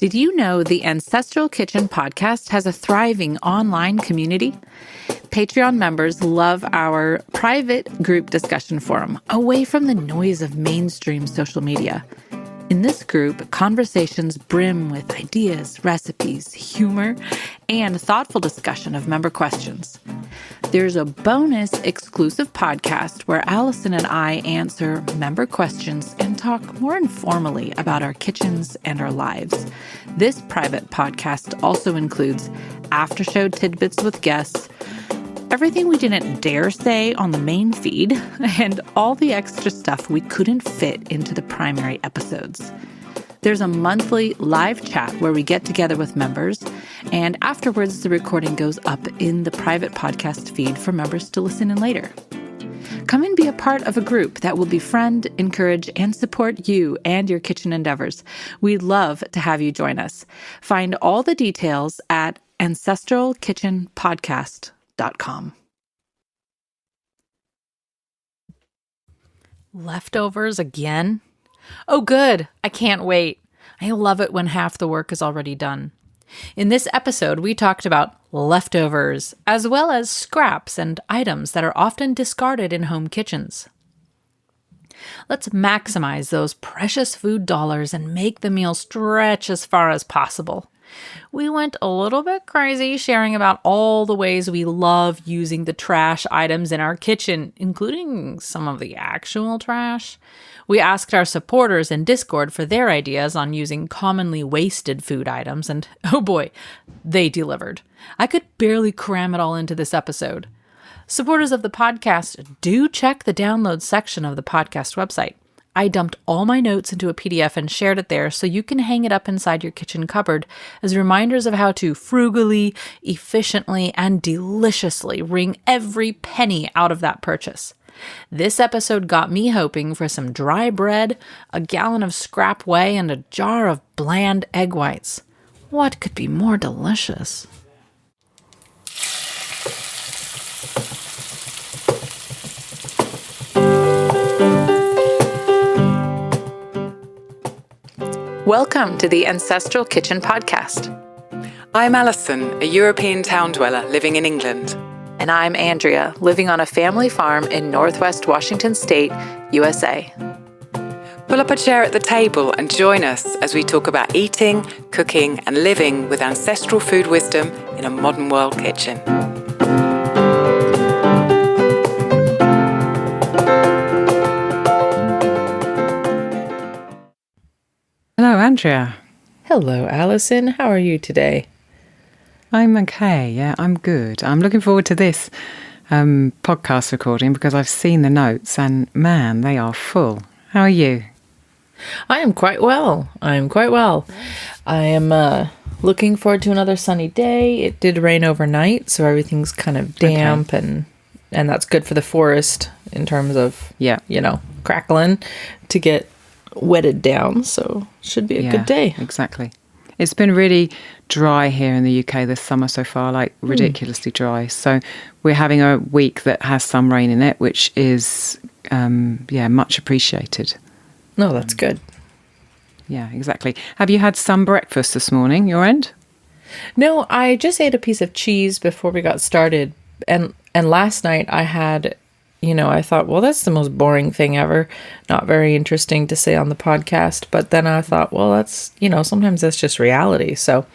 Did you know the Ancestral Kitchen podcast has a thriving online community? Patreon members love our private group discussion forum, away from the noise of mainstream social media. In this group, conversations brim with ideas, recipes, humor, and thoughtful discussion of member questions. There's a bonus exclusive podcast where Allison and I answer member questions and talk more informally about our kitchens and our lives. This private podcast also includes after-show tidbits with guests, everything we didn't dare say on the main feed, and all the extra stuff we couldn't fit into the primary episodes. There's a monthly live chat where we get together with members, and afterwards the recording goes up in the private podcast feed for members to listen in later. Come and be a part of a group that will befriend, encourage, and support you and your kitchen endeavors. We'd love to have you join us. Find all the details at ancestralkitchenpodcast.com. Leftovers again? Oh, good. I can't wait. I love it when half the work is already done. In this episode, we talked about leftovers, as well as scraps and items that are often discarded in home kitchens. Let's maximize those precious food dollars and make the meal stretch as far as possible. We went a little bit crazy sharing about all the ways we love using the trash items in our kitchen, including some of the actual trash. We asked our supporters in Discord for their ideas on using commonly wasted food items, and oh boy, they delivered. I could barely cram it all into this episode. Supporters of the podcast, do check the download section of the podcast website. I dumped all my notes into a PDF and shared it there so you can hang it up inside your kitchen cupboard as reminders of how to frugally, efficiently, and deliciously wring every penny out of that purchase. This episode got me hoping for some dry bread, a gallon of scrap whey, and a jar of bland egg whites. What could be more delicious? Welcome to the Ancestral Kitchen Podcast. I'm Alison, a European town dweller living in England. And I'm Andrea, living on a family farm in Northwest Washington State, USA. Pull up a chair at the table and join us as we talk about eating, cooking, and living with ancestral food wisdom in a modern world kitchen. Hello, Andrea. Hello, Allison. How are you today? I'm okay. Yeah, I'm good. I'm looking forward to this podcast recording because I've seen the notes and man, they are full. How are you? I am quite well. I am looking forward to another sunny day. It did rain overnight, so everything's kind of damp and that's good for the forest in terms of, crackling to get wetted down, so should be a good day. Exactly. It's been really dry here in the UK this summer so far, like ridiculously dry. So we're having a week that has some rain in it, which is much appreciated. No, that's good. Yeah, exactly. Have you had some breakfast this morning, your end? No, I just ate a piece of cheese before we got started, and last night I had I thought, well, that's the most boring thing ever. Not very interesting to say on the podcast. But then I thought, well, that's, sometimes that's just reality. So,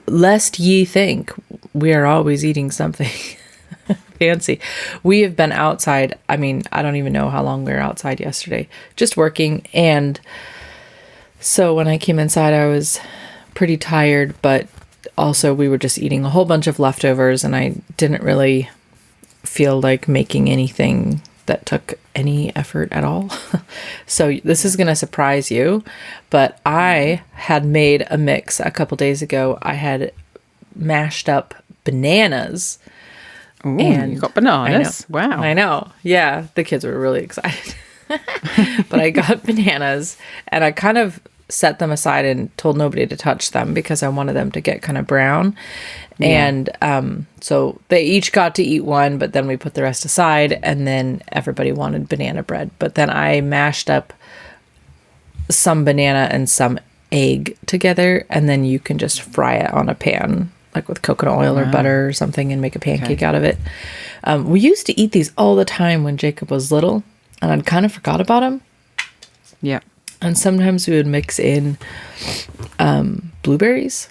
lest ye think we are always eating something fancy. We have been outside. I mean, I don't even know how long we were outside yesterday, just working. And so when I came inside, I was pretty tired, but also we were just eating a whole bunch of leftovers and I didn't really feel like making anything that took any effort at all. So this is going to surprise you, but I had made a mix a couple days ago. I had mashed up bananas. Ooh, and you got bananas. Wow. I know. Yeah. The kids were really excited. But I got bananas and I kind of set them aside and told nobody to touch them because I wanted them to get kind of brown. Yeah. And so they each got to eat one, but then we put the rest aside and then everybody wanted banana bread. But then I mashed up some banana and some egg together, and then you can just fry it on a pan, like with coconut oil or butter or something, and make a pancake out of it. We used to eat these all the time when Jacob was little, and I'd kind of forgot about them. Yeah. And sometimes we would mix in blueberries,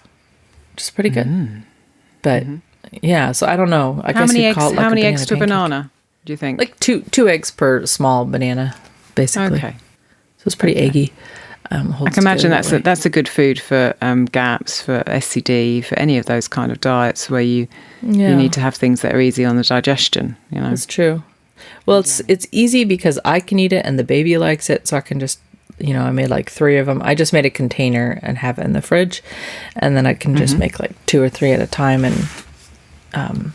which is pretty good. But yeah, so I don't know. I How guess many you'd eggs? call it like How many a eggs to a pancake. banana? Do you think? Like two eggs per small banana, basically. Okay. So it's pretty eggy. I can imagine that's a good food for GAPS, for SCD, for any of those kind of diets where you need to have things that are easy on the digestion. That's true. Well, it's easy because I can eat it and the baby likes it, so I can just, I made like 3 of them. I just made a container and have it in the fridge, and then I can just make like 2 or 3 at a time and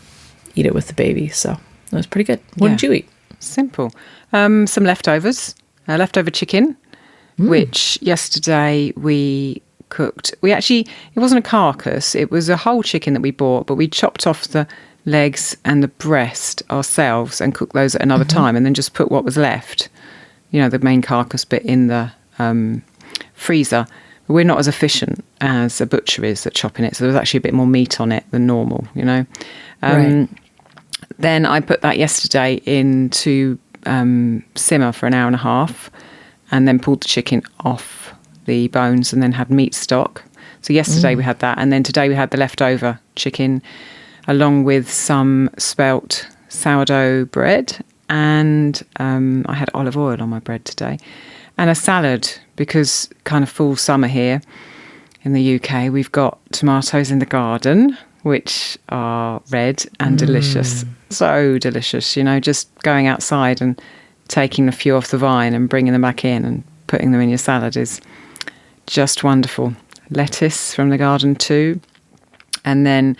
eat it with the baby. So it was pretty good. What did you eat? Simple. Some leftovers, leftover chicken, which yesterday we cooked. It wasn't a carcass, it was a whole chicken that we bought, but we chopped off the legs and the breast ourselves and cooked those at another time, and then just put what was left, the main carcass bit, in the freezer. But we're not as efficient as a butcher is at chopping it, so there was actually a bit more meat on it than normal, Right. Then I put that yesterday into simmer for an hour and a half, and then pulled the chicken off the bones and then had meat stock. So yesterday we had that, and then today we had the leftover chicken along with some spelt sourdough bread, and I had olive oil on my bread today, and a salad, because kind of full summer here in the UK. We've got tomatoes in the garden, which are red and delicious. So delicious, just going outside and taking a few off the vine and bringing them back in and putting them in your salad is just wonderful. Lettuce from the garden too. And then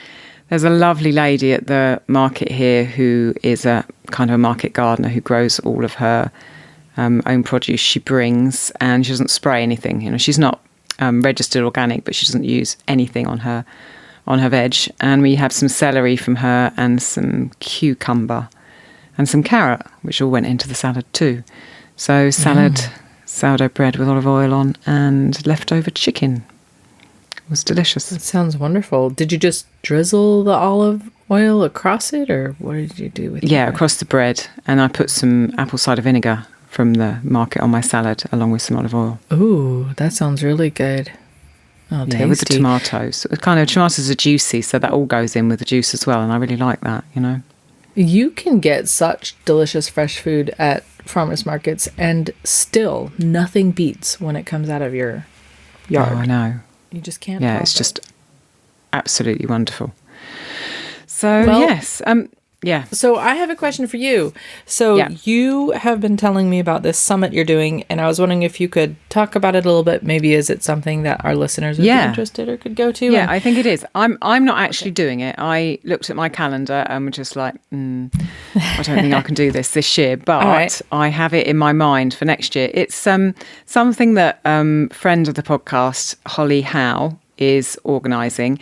there's a lovely lady at the market here who is a kind of a market gardener who grows all of her own produce she brings, and she doesn't spray anything. She's not registered organic, but she doesn't use anything on her veg. And we have some celery from her and some cucumber and some carrot, which all went into the salad too. So salad, sourdough bread with olive oil on, and leftover chicken. It was delicious. That sounds wonderful. Did you just drizzle the olive oil across it, or what did you do with it? Yeah, across the bread. And I put some apple cider vinegar from the market on my salad, along with some olive oil. Ooh, that sounds really good. Oh, tasty. Yeah, with the tomatoes. Tomatoes are juicy, so that all goes in with the juice as well, and I really like that, You can get such delicious fresh food at farmers markets, and still nothing beats when it comes out of your yard. Oh, I know. You just can't. Yeah, top it's it. just absolutely wonderful. So, Well, yes. Yeah. So I have a question for you. So you have been telling me about this summit you're doing, and I was wondering if you could talk about it a little bit. Maybe is it something that our listeners would be interested or could go to? Yeah, I think it is. I'm not actually doing it. I looked at my calendar and was just like, I don't think I can do this year, but I have it in my mind for next year. It's something that friend of the podcast, Howe, is organising,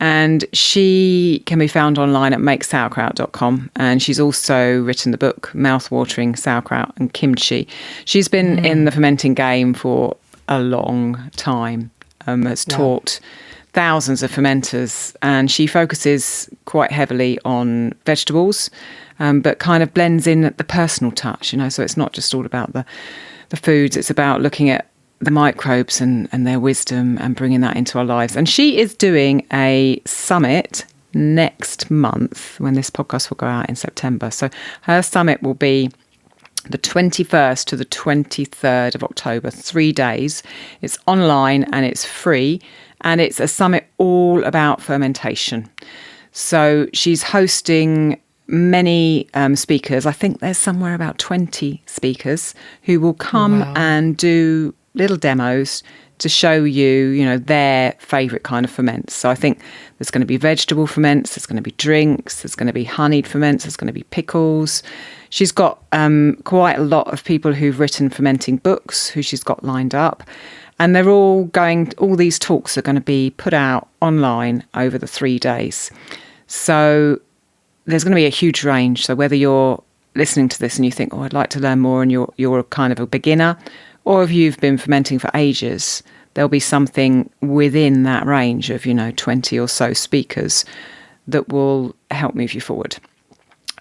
and she can be found online at MakeSauerkraut.com, and she's also written the book Mouth-Watering Sauerkraut and Kimchi. She's been in the fermenting game for a long time, has taught thousands of fermenters, and she focuses quite heavily on vegetables, but kind of blends in the personal touch, so it's not just all about the foods, it's about looking at the microbes and their wisdom and bringing that into our lives. And she is doing a summit next month when this podcast will go out in September. So her summit will be the 21st to the 23rd of October, 3 days. It's online and it's free, and it's a summit all about fermentation. So she's hosting many speakers. I think there's somewhere about 20 speakers who will come and do little demos to show you, their favourite kind of ferments. So I think there's going to be vegetable ferments, there's going to be drinks, there's going to be honeyed ferments, there's going to be pickles. She's got quite a lot of people who've written fermenting books who she's got lined up. And all these talks are going to be put out online over the 3 days. So there's going to be a huge range. So whether you're listening to this and you think, I'd like to learn more, and you're kind of a beginner, or if you've been fermenting for ages, there'll be something within that range of, 20 or so speakers that will help move you forward.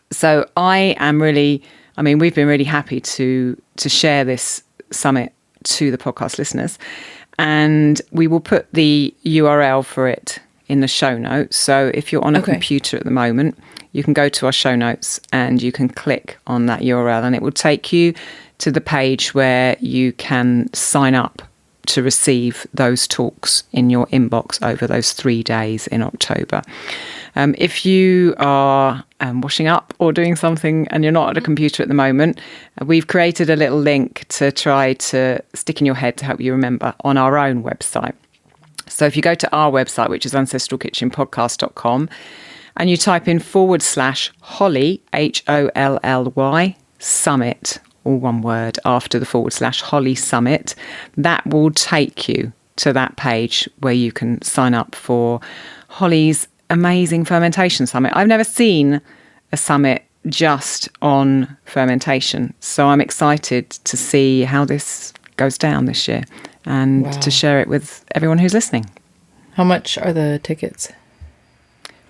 So we've been really happy to share this summit to the podcast listeners, and we will put the URL for it in the show notes. So if you're on a computer at the moment, you can go to our show notes and you can click on that URL, and it will take you to the page where you can sign up to receive those talks in your inbox over those 3 days in October. If you are washing up or doing something and you're not at a computer at the moment, we've created a little link to try to stick in your head to help you remember on our own website. So if you go to our website, which is ancestralkitchenpodcast.com, and you type in /Holly, HOLLY, summit, all one word, after the /Holly Summit, that will take you to that page where you can sign up for Holly's amazing Fermentation Summit. I've never seen a summit just on fermentation, so I'm excited to see how this goes down this year and to share it with everyone who's listening. How much are the tickets?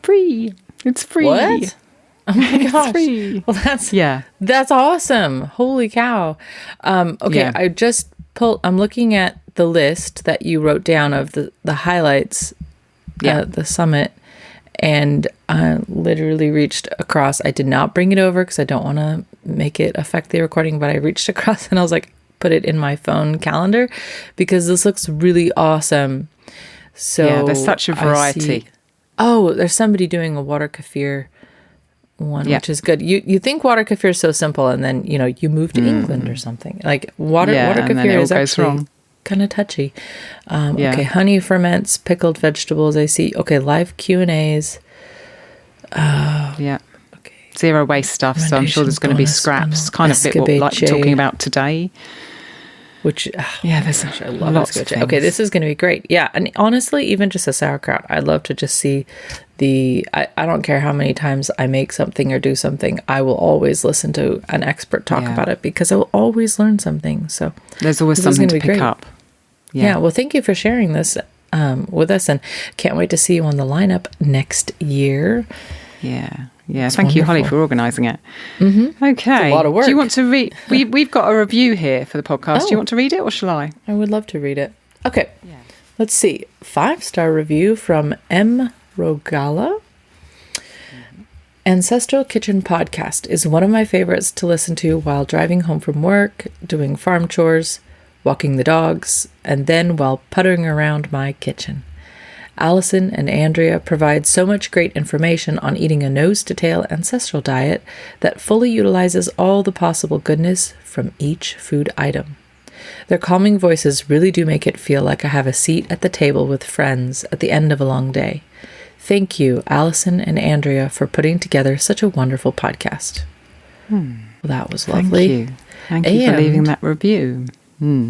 Free. It's free. What? Oh my gosh. Free. Well, that's awesome. Holy cow. I just I'm looking at the list that you wrote down of the highlights, the summit, and I literally reached across. I did not bring it over because I don't want to make it affect the recording, but I reached across and I was like, put it in my phone calendar because this looks really awesome. So there's such a variety. There's somebody doing a water kefir one, which is good. You think water kefir is so simple, and then you move to England or something. Like water kefir is actually kind of touchy. Okay, honey ferments, pickled vegetables. I see. Okay, live Q&As. Okay. Zero waste stuff. So I'm sure there's going to be scraps. Kind of bit what like we're talking about today. Which, I love escabeche. Okay, this is going to be great. Yeah, and honestly, even just a sauerkraut, I'd love to just see I don't care how many times I make something or do something, I will always listen to an expert talk about it because I will always learn something. So there's always something to pick up. Yeah, well, thank you for sharing this with us, and can't wait to see you on the lineup next year. Yeah, thank you, Holly, for organising it. Mm-hmm. Okay. It's a lot of work. Do you want to read? We've got a review here for the podcast. Do you want to read it or shall I? I would love to read it. Okay. Yeah. Let's see. 5-star review from M. Rogala. Ancestral Kitchen Podcast is one of my favorites to listen to while driving home from work, doing farm chores, walking the dogs, and then while puttering around my kitchen. Allison and Andrea provide so much great information on eating a nose-to-tail ancestral diet that fully utilizes all the possible goodness from each food item. Their calming voices really do make it feel like I have a seat at the table with friends at the end of a long day. Thank you, Allison and Andrea, for putting together such a wonderful podcast. Well, that was lovely. Thank you for leaving that review.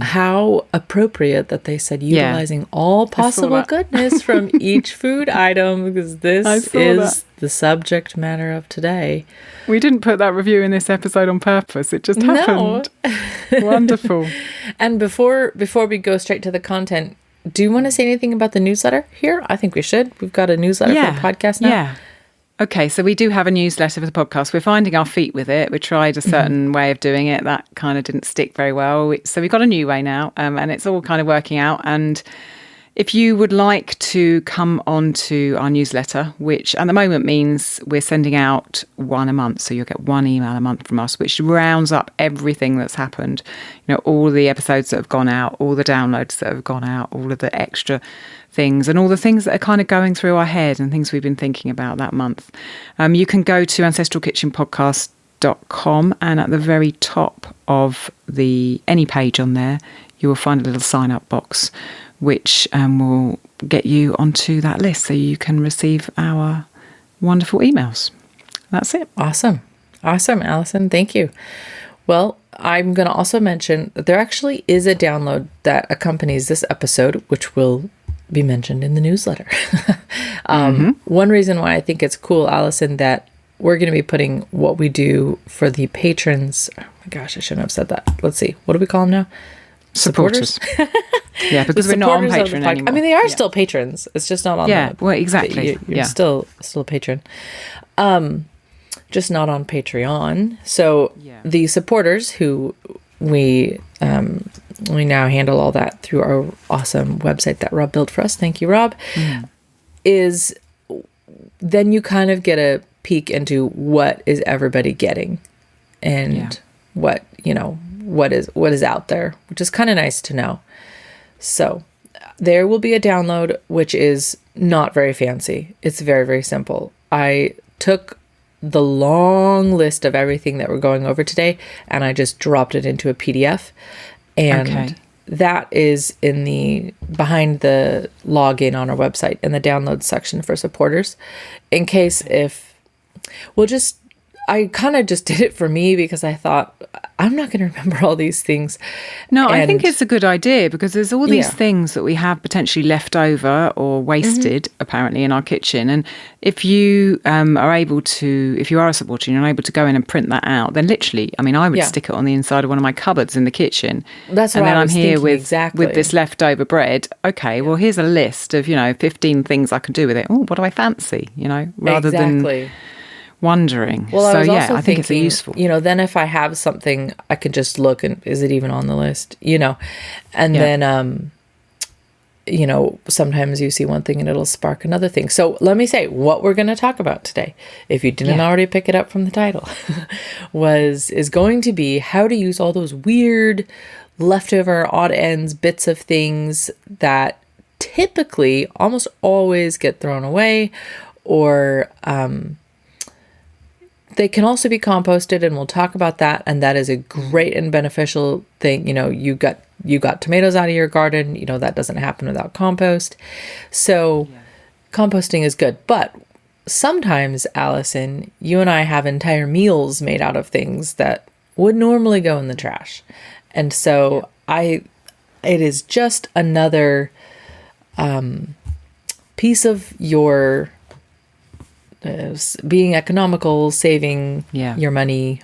How appropriate that they said utilizing all possible goodness from each food item, because this is the subject matter of today. We didn't put that review in this episode on purpose. It just happened. Wonderful. And before we go straight to the content, do you want to say anything about the newsletter here? I think we should. We've got a newsletter for the podcast now. Yeah. Okay, so we do have a newsletter for the podcast. We're finding our feet with it. We tried a certain way of doing it. That kind of didn't stick very well. So we've got a new way now, and it's all kind of working out. And if you would like to come on to our newsletter, which at the moment means we're sending out one a month, so you'll get one email a month from us, which rounds up everything that's happened. All the episodes that have gone out, all the downloads that have gone out, all of the extra things and all the things that are kind of going through our head and things we've been thinking about that month. You can go to ancestralkitchenpodcast.com, and at the very top of any page on there, you will find a little sign up box, which will get you onto that list so you can receive our wonderful emails. That's it. Awesome, Allison. Thank you. Well, I'm going to also mention that there actually is a download that accompanies this episode, which will be mentioned in the newsletter. One reason why I think it's cool, Allison, that we're going to be putting what we do for the patrons. Oh my gosh, I shouldn't have said that. Let's see. What do we call them now? Supporters. Yeah, because we're not on Patreon anymore. I mean, they are still patrons. It's just not on. Yeah, well, exactly. You're still a patron. Just not on Patreon. So the supporters who we now handle all that through our awesome website that Rob built for us. Thank you, Rob. Is then you kind of get a peek into what is everybody getting and what is out there, which is kind of nice to know. So there will be a download, which is not very fancy. It's very, very simple. I took the long list of everything that we're going over today, and I just dropped it into a PDF. And that is behind the login on our website in the download section for supporters. In case I kind of just did it for me because I thought, I'm not going to remember all these things. No, I think it's a good idea because there's all these things that we have potentially left over or wasted, apparently, in our kitchen. And if you are able to, if you are a supporter and you're able to go in and print that out, then literally, I mean, I would stick it on the inside of one of my cupboards in the kitchen. That's what I was thinking. And then I'm here with this leftover bread. Okay, well, here's a list of, 15 things I can do with it. Oh, what do I fancy? Rather than wondering. Well, so I I think it's useful. Then if I have something, I can just look and is it even on the list? And then sometimes you see one thing and it'll spark another thing. So let me say what we're going to talk about today, if you didn't already pick it up from the title, is going to be how to use all those weird leftover odd ends, bits of things that typically almost always get thrown away, or they can also be composted, and we'll talk about that. And that is a great and beneficial thing. You got tomatoes out of your garden. That doesn't happen without compost. So composting is good. But sometimes, Allison, you and I have entire meals made out of things that would normally go in the trash. And so it is just another piece of your being economical, saving your money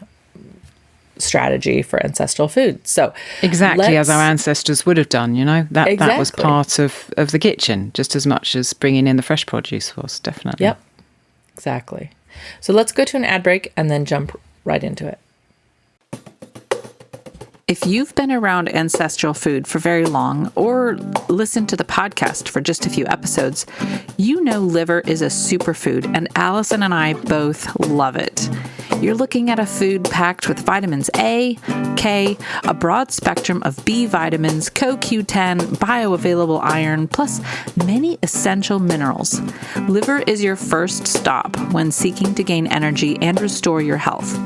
strategy for ancestral food. So exactly as our ancestors would have done, that was part of the kitchen just as much as bringing in the fresh produce was, definitely. Yep, exactly. So let's go to an ad break and then jump right into it. If you've been around ancestral food for very long or listened to the podcast for just a few episodes, you know liver is a superfood, and Allison and I both love it. You're looking at a food packed with vitamins A, K, a broad spectrum of B vitamins, CoQ10, bioavailable iron, plus many essential minerals. Liver is your first stop when seeking to gain energy and restore your health.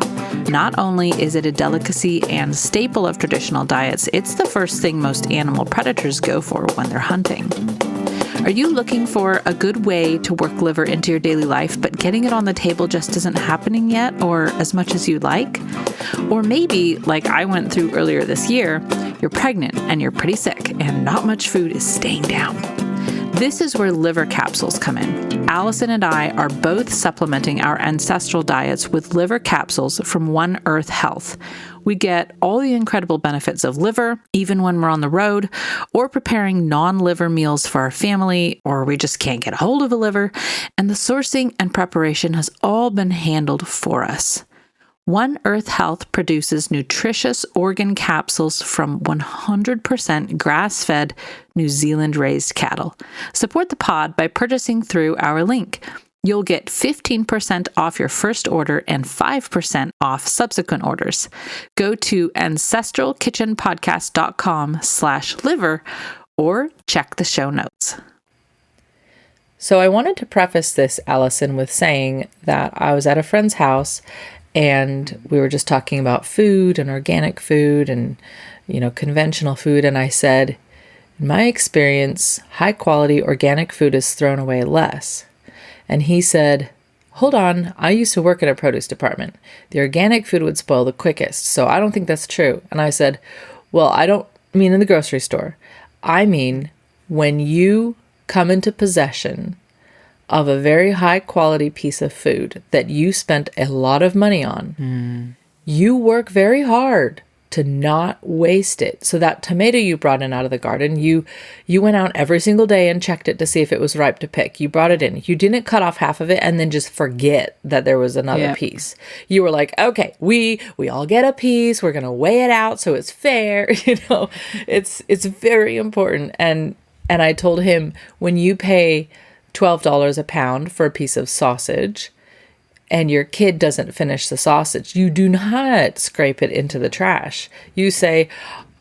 Not only is it a delicacy and staple of traditional diets, it's the first thing most animal predators go for when they're hunting. Are you looking for a good way to work liver into your daily life, but getting it on the table just isn't happening yet, or as much as you'd like? Or maybe, like I went through earlier this year, you're pregnant and you're pretty sick and not much food is staying down. This is where liver capsules come in. Allison and I are both supplementing our ancestral diets with liver capsules from One Earth Health. We get all the incredible benefits of liver, even when we're on the road, or preparing non-liver meals for our family, or we just can't get a hold of a liver, and the sourcing and preparation has all been handled for us. One Earth Health produces nutritious organ capsules from 100% grass-fed, New Zealand-raised cattle. Support the pod by purchasing through our link. You'll get 15% off your first order and 5% off subsequent orders. Go to ancestralkitchenpodcast.com/liver or check the show notes. So I wanted to preface this, Allison, with saying that I was at a friend's house and we were just talking about food and organic food and, conventional food. And I said, in my experience, high quality organic food is thrown away less. And he said, hold on, I used to work at a produce department. The organic food would spoil the quickest, so I don't think that's true. And I said, well, I don't mean in the grocery store. I mean when you come into possession of a very high quality piece of food that you spent a lot of money on, you work very hard to not waste it. So that tomato you brought in out of the garden, you went out every single day and checked it to see if it was ripe to pick. You brought it in. You didn't cut off half of it and then just forget that there was another piece. You were like, okay, we all get a piece. We're going to weigh it out so it's fair. It's very important. And I told him, when you pay $12 a pound for a piece of sausage, and your kid doesn't finish the sausage, you do not scrape it into the trash. You say,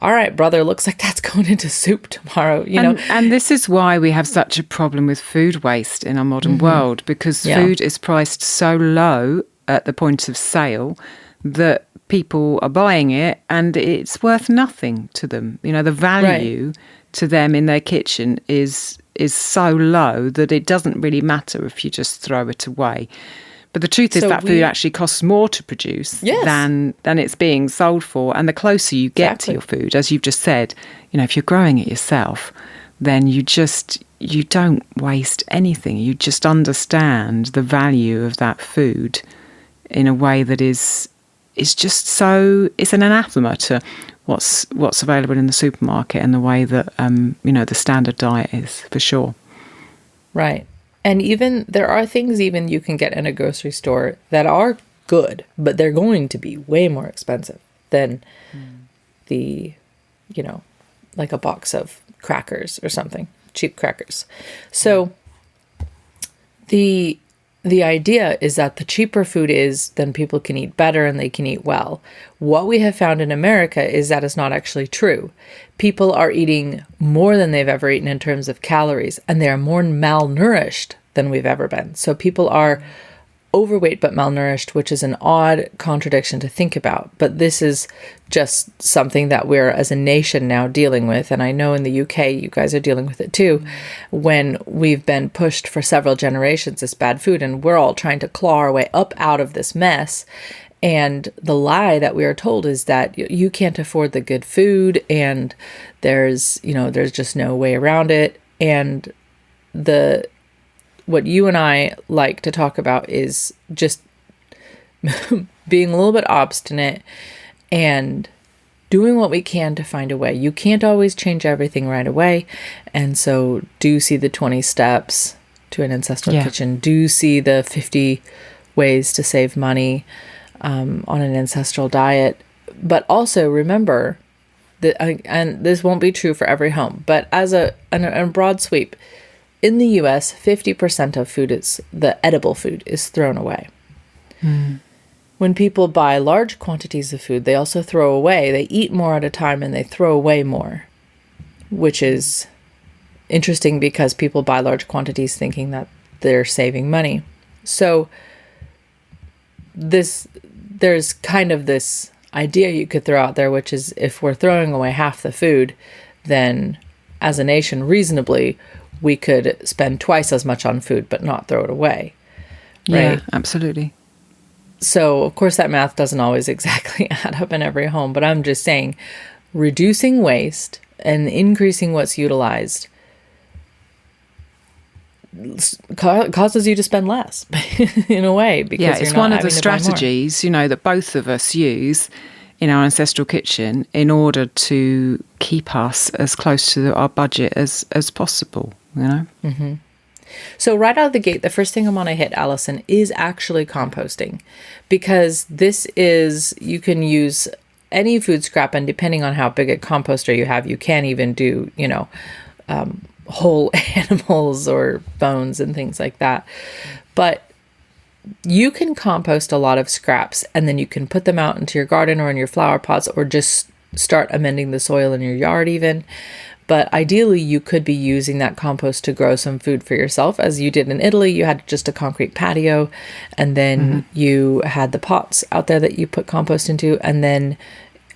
all right, brother, looks like that's going into soup tomorrow. And this is why we have such a problem with food waste in our modern world, because food is priced so low at the point of sale that people are buying it and it's worth nothing to them. The value to them in their kitchen is so low that it doesn't really matter if you just throw it away. But the truth is that food actually costs more to produce than it's being sold for. And the closer you get to your food, as you've just said, if you're growing it yourself, then you don't waste anything. You just understand the value of that food in a way that is just so, it's an anathema to what's available in the supermarket and the way that, the standard diet is, for sure. Right. And even there are things even you can get in a grocery store that are good, but they're going to be way more expensive than the, like a box of crackers or something, cheap crackers. So the idea is that the cheaper food is, then people can eat better and they can eat well. What we have found in America is that is not actually true. People are eating more than they've ever eaten in terms of calories, and they are more malnourished than we've ever been. So people are overweight but malnourished, which is an odd contradiction to think about. But this is just something that we're, as a nation, now dealing with. And I know in the UK, you guys are dealing with it too, when we've been pushed for several generations this bad food, and we're all trying to claw our way up out of this mess. And the lie that we are told is that you can't afford the good food, and there's just no way around it. And what you and I like to talk about is just being a little bit obstinate and doing what we can to find a way. You can't always change everything right away. And so do see the 20 steps to an ancestral kitchen. Do see the 50 ways to save money on an ancestral diet. But also remember that, and this won't be true for every home, but as a broad sweep, in the US, 50% of food the edible food is thrown away. When people buy large quantities of food, they also throw away. They eat more at a time and they throw away more, which is interesting because people buy large quantities thinking that they're saving money. So there's kind of this idea you could throw out there, which is if we're throwing away half the food, then as a nation, reasonably, we could spend twice as much on food but not throw it away. Right? Yeah, absolutely. So, of course, that math doesn't always exactly add up in every home, but I'm just saying reducing waste and increasing what's utilized causes you to spend less in a way. Because it's one of the strategies, that both of us use in our ancestral kitchen in order to keep us as close to our budget as possible, Mm-hmm. So right out of the gate, the first thing I want to hit, Allison, is actually composting, because you can use any food scrap, and depending on how big a composter you have, you can even do, whole animals or bones and things like that. But you can compost a lot of scraps, and then you can put them out into your garden or in your flower pots, or just start amending the soil in your yard even. But ideally, you could be using that compost to grow some food for yourself. As you did in Italy, you had just a concrete patio, and then you had the pots out there that you put compost into. And then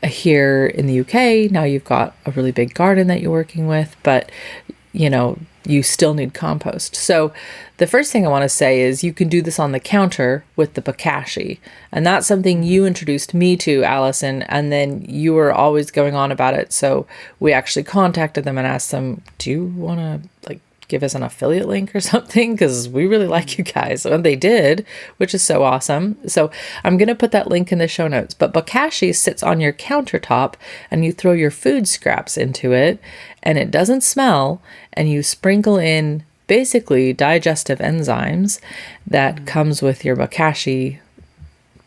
here in the UK, now you've got a really big garden that you're working with, but you still need compost. So the first thing I want to say is you can do this on the counter with the Bokashi. And that's something you introduced me to, Allison, and then you were always going on about it. So we actually contacted them and asked them, do you want to give us an affiliate link or something, because we really like you guys. And they did, which is so awesome. So I'm going to put that link in the show notes. But Bokashi sits on your countertop and you throw your food scraps into it and it doesn't smell, and you sprinkle in basically digestive enzymes that comes with your Bokashi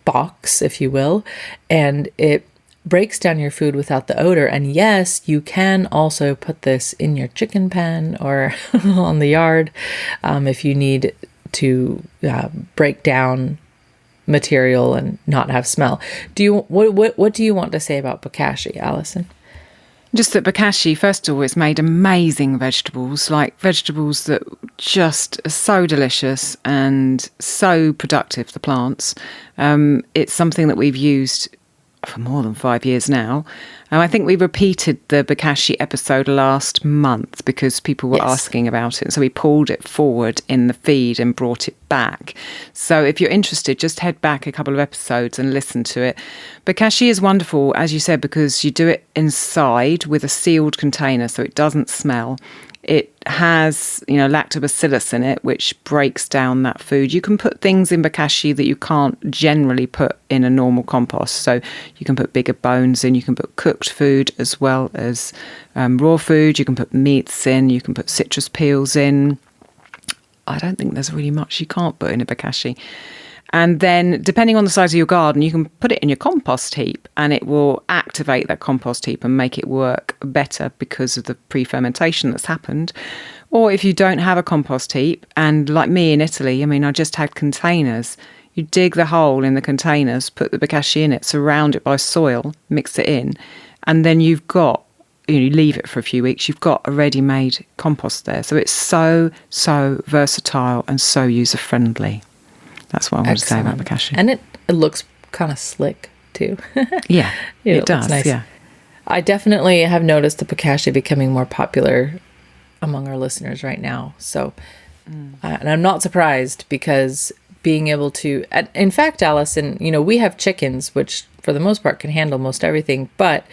box, if you will, and it breaks down your food without the odor. And yes, you can also put this in your chicken pen or on the yard if you need to break down material and not have smell. What do you want to say about Bokashi, Alison? Just that Bokashi, first of all, it's made amazing vegetables, like vegetables that just are so delicious and so productive, the plants. It's something that we've used for more than 5 years now. And I think we repeated the Bokashi episode last month because people were asking about it. So we pulled it forward in the feed and brought it back. So if you're interested, just head back a couple of episodes and listen to it. Bokashi is wonderful, as you said, because you do it inside with a sealed container so it doesn't smell. It has, lactobacillus in it, which breaks down that food. You can put things in Bokashi that you can't generally put in a normal compost. So you can put bigger bones in, you can put cooked food as well as raw food. You can put meats in, you can put citrus peels in. I don't think there's really much you can't put in a Bokashi. And then, depending on the size of your garden, you can put it in your compost heap and it will activate that compost heap and make it work better because of the pre-fermentation that's happened. Or if you don't have a compost heap, and like me in Italy, I just had containers. You dig the hole in the containers, put the Bokashi in it, surround it by soil, mix it in, and then you've got, you leave it for a few weeks, you've got a ready-made compost there. So it's so versatile and so user-friendly. That's what I want to say about Bokashi. And it looks kind of slick too. Yeah, it does. Nice. Yeah, I definitely have noticed the Bokashi becoming more popular among our listeners right now. So, and I'm not surprised, because being able to, in fact, Alison, we have chickens, which for the most part can handle most everything, but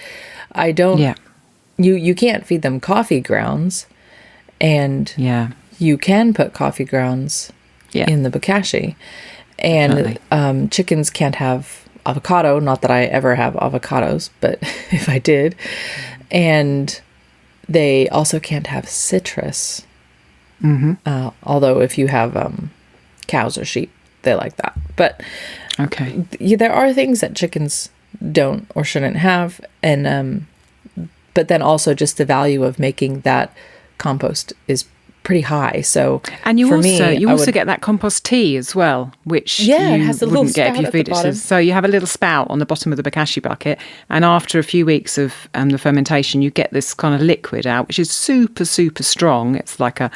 I don't. Yeah. You can't feed them coffee grounds, and you can put coffee grounds in the Bokashi. And chickens can't have avocado. Not that I ever have avocados, but if I did. And they also can't have citrus. Although if you have cows or sheep, they like that. But there are things that chickens don't or shouldn't have. And but then also just the value of making that compost is pretty high. So, and you also get that compost tea as well, which you it has a little wouldn't get if you feed it. So you have a little spout on the bottom of the Bokashi bucket, and after a few weeks of the fermentation, you get this kind of liquid out, which is super strong. It's like a,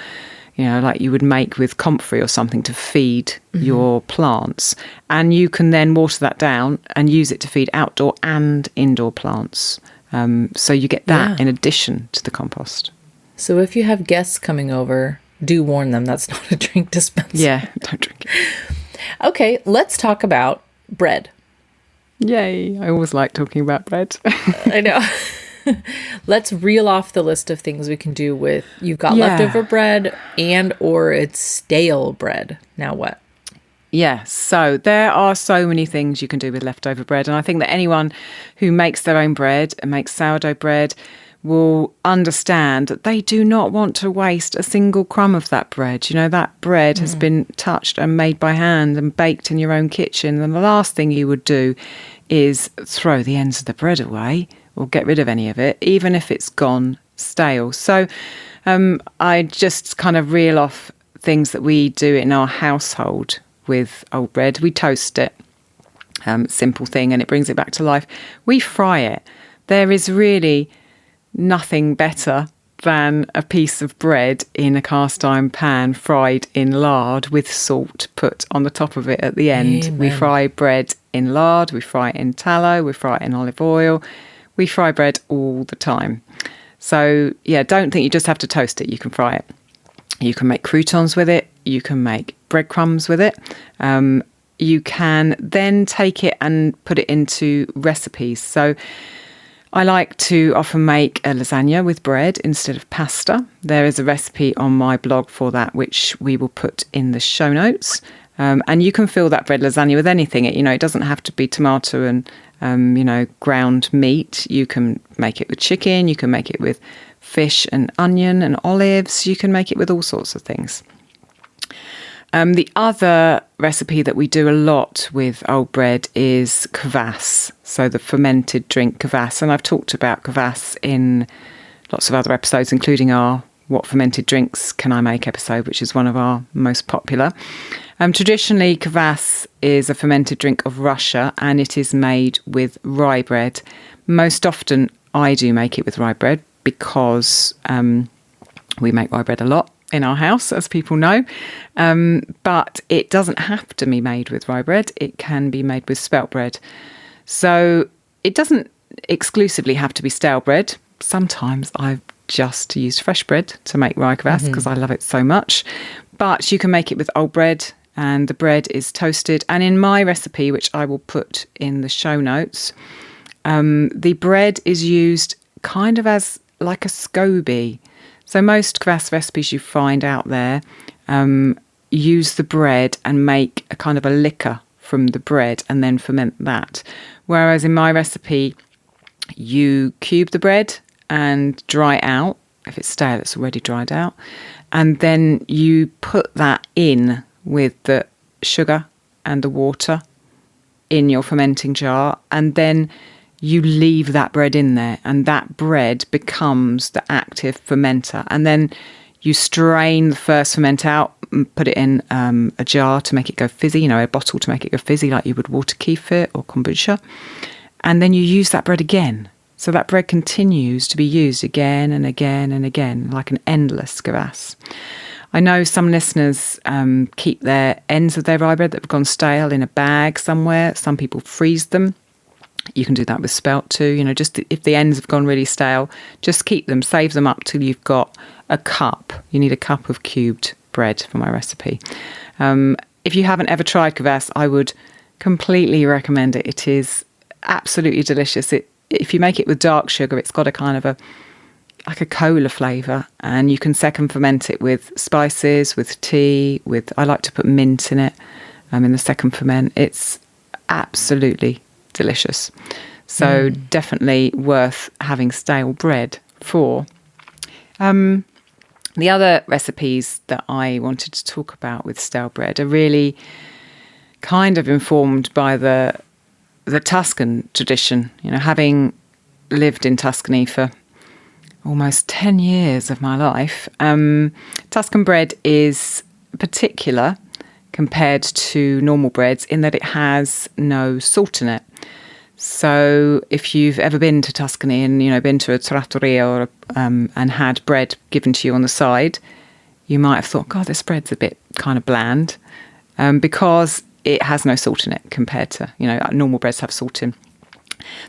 like you would make with comfrey or something to feed your plants, and you can then water that down and use it to feed outdoor and indoor plants. So you get that in addition to the compost. So if you have guests coming over, do warn them that's not a drink dispenser. Yeah, don't drink it. Okay, let's talk about bread. Yay, I always like talking about bread. I know. Let's reel off the list of things we can do with, you've got leftover bread and or it's stale bread. Now what? Yeah, so there are so many things you can do with leftover bread. And I think that anyone who makes their own bread and makes sourdough bread will understand that they do not want to waste a single crumb of that bread. That bread has been touched and made by hand and baked in your own kitchen. And the last thing you would do is throw the ends of the bread away or get rid of any of it, even if it's gone stale. So I just kind of reel off things that we do in our household with old bread. We toast it, simple thing, and it brings it back to life. We fry it. There is really nothing better than a piece of bread in a cast iron pan fried in lard with salt put on the top of it at the end. Amen. We fry bread in lard, we fry it in tallow, we fry it in olive oil. We fry bread all the time. So don't think you just have to toast it. You can fry it. You can make croutons with it. You can make breadcrumbs with it. You can then take it and put it into recipes. So I like to often make a lasagna with bread instead of pasta. There is a recipe on my blog for that, which we will put in the show notes. And you can fill that bread lasagna with anything. It doesn't have to be tomato and, ground meat. You can make it with chicken. You can make it with fish and onion and olives. You can make it with all sorts of things. The other recipe that we do a lot with old bread is kvass, so the fermented drink kvass. And I've talked about kvass in lots of other episodes, including our What Fermented Drinks Can I Make episode, which is one of our most popular. Traditionally, kvass is a fermented drink of Russia, and it is made with rye bread. Most often, I do make it with rye bread because we make rye bread a lot in our house, as people know. But it doesn't have to be made with rye bread. It can be made with spelt bread. So it doesn't exclusively have to be stale bread. Sometimes I've just used fresh bread to make rye kvass because I love it so much. But you can make it with old bread, and the bread is toasted. And in my recipe, which I will put in the show notes, the bread is used kind of as like a SCOBY. So most kvass recipes you find out there use the bread and make a kind of a liquor from the bread and then ferment that. Whereas in my recipe, you cube the bread and dry it out. If it's stale, it's already dried out. And then you put that in with the sugar and the water in your fermenting jar, and then you leave that bread in there, and that bread becomes the active fermenter. And then you strain the first ferment out and put it in a jar to make it go fizzy, a bottle to make it go fizzy like you would water kefir or kombucha. And then you use that bread again. So that bread continues to be used again and again and again, like an endless kvass. I know some listeners keep their ends of their rye bread that have gone stale in a bag somewhere. Some people freeze them. You can do that with spelt too. Just if the ends have gone really stale, just keep them, save them up till you've got a cup. You need a cup of cubed bread for my recipe. If you haven't ever tried kvass, I would completely recommend it. It is absolutely delicious. If you make it with dark sugar, it's got a kind of like a cola flavour, and you can second ferment it with spices, with tea, I like to put mint in it in the second ferment. It's absolutely delicious. So definitely worth having stale bread for. The other recipes that I wanted to talk about with stale bread are really kind of informed by the Tuscan tradition. Having lived in Tuscany for almost 10 years of my life, Tuscan bread is particular compared to normal breads in that it has no salt in it. So if you've ever been to Tuscany and been to a trattoria or and had bread given to you on the side, you might have thought, God, this bread's a bit kind of bland, because it has no salt in it compared to normal breads have salt in.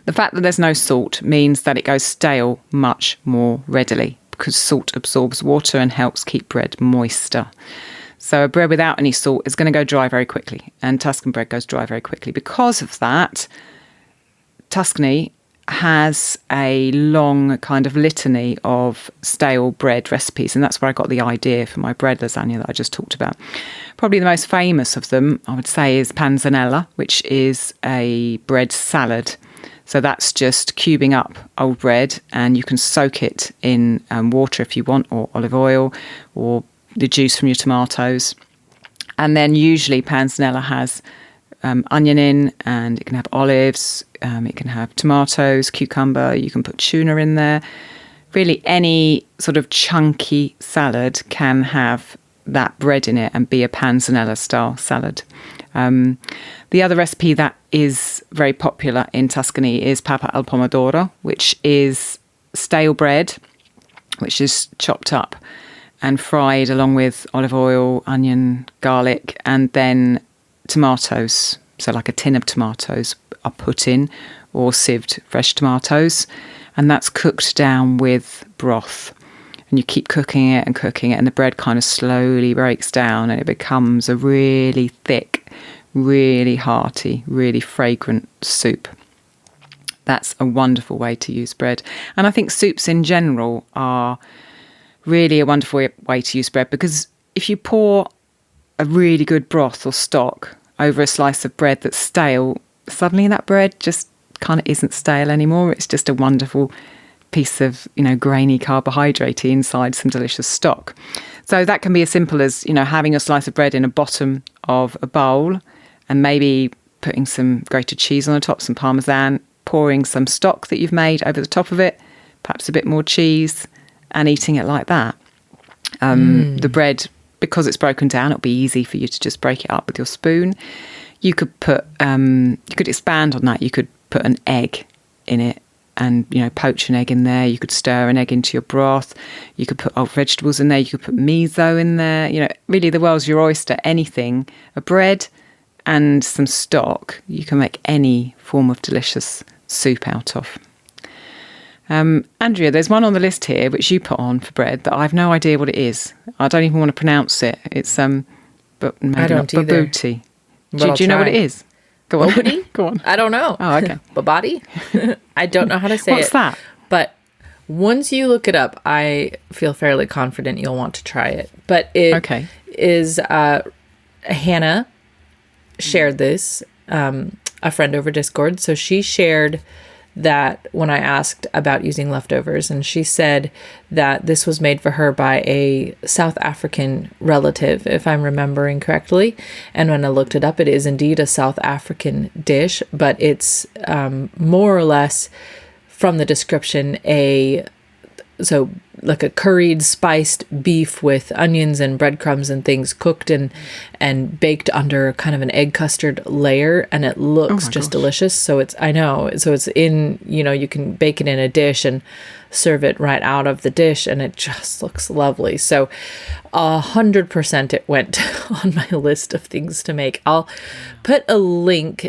The fact that there's no salt means that it goes stale much more readily because salt absorbs water and helps keep bread moister. So a bread without any salt is going to go dry very quickly, and Tuscan bread goes dry very quickly. Because of that, Tuscany has a long kind of litany of stale bread recipes, and that's where I got the idea for my bread lasagna that I just talked about. Probably the most famous of them, I would say, is panzanella, which is a bread salad. So that's just cubing up old bread, and you can soak it in water if you want, or olive oil, or the juice from your tomatoes. And then usually panzanella has onion in, and it can have olives, it can have tomatoes, cucumber, you can put tuna in there. Really any sort of chunky salad can have that bread in it and be a panzanella style salad. The other recipe that is very popular in Tuscany is papa al pomodoro, which is stale bread, which is chopped up and fried along with olive oil, onion, garlic, and then tomatoes. So like a tin of tomatoes are put in, or sieved fresh tomatoes, and that's cooked down with broth. And you keep cooking it, and the bread kind of slowly breaks down, and it becomes a really thick, really hearty, really fragrant soup. that's a wonderful way to use bread. And I think soups in general are really a wonderful way to use bread, because if you pour a really good broth or stock over a slice of bread that's stale, suddenly that bread just kind of isn't stale anymore. It's just a wonderful piece of, grainy carbohydrate inside some delicious stock. So that can be as simple as, having a slice of bread in the bottom of a bowl and maybe putting some grated cheese on the top, some parmesan, pouring some stock that you've made over the top of it, perhaps a bit more cheese, and eating it like that. The bread, because it's broken down, it'll be easy for you to just break it up with your spoon. You could expand on that. You could put an egg in it and, poach an egg in there. You could stir an egg into your broth. You could put old vegetables in there. You could put miso in there. Really the world's your oyster. Anything, a bread and some stock, you can make any form of delicious soup out of. Andrea, there's one on the list here which you put on for bread that I've no idea what it is. I don't even want to pronounce it. It's but maybe I don't not either. babuti. But Do you know what it is? Go on. Bobody? Go on. I don't know. Oh, okay. Babadi? I don't know how to say What's it. that? But once you look it up, I feel fairly confident you'll want to try it. But it is Hannah shared this, a friend over Discord. So she shared that when I asked about using leftovers, and she said that this was made for her by a South African relative, if I'm remembering correctly. And when I looked it up, it is indeed a South African dish, but it's more or less, from the description, like a curried, spiced beef with onions and breadcrumbs and things cooked and baked under kind of an egg custard layer, and it looks just delicious. So it's in, you can bake it in a dish and serve it right out of the dish, and it just looks lovely. So 100% it went on my list of things to make. I'll put a link.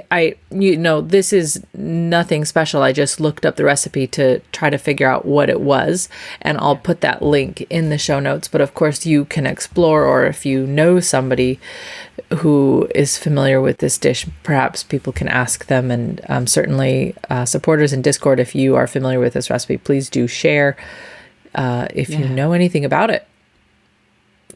This is nothing special. I just looked up the recipe to try to figure out what it was, and I'll put that link in the show notes. But of course you can explore, or if you know somebody who is familiar with this dish, perhaps people can ask them. And certainly supporters in Discord, if you are familiar with this recipe, please do share if you know anything about it.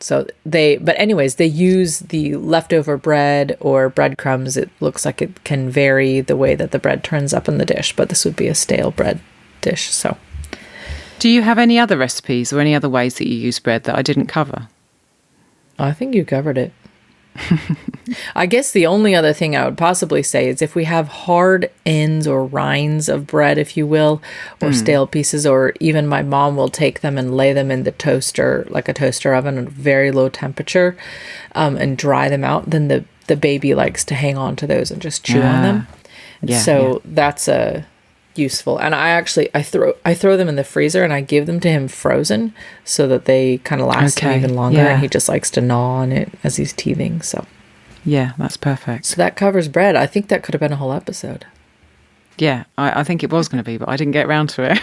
So they use the leftover bread or breadcrumbs. It looks like it can vary the way that the bread turns up in the dish, but this would be a stale bread dish. So, do you have any other recipes or any other ways that you use bread that I didn't cover? I think you covered it. I guess the only other thing I would possibly say is if we have hard ends or rinds of bread, if you will, or stale pieces, or even my mom will take them and lay them in the toaster, like a toaster oven at very low temperature, and dry them out, then the baby likes to hang on to those and just chew on them. That's a useful. And I throw them in the freezer and I give them to him frozen so that they kind of last him even longer, and he just likes to gnaw on it as he's teething. So yeah, that's perfect. So that covers bread. I think that could have been a whole episode. Yeah, I think it was going to be, but I didn't get around to it.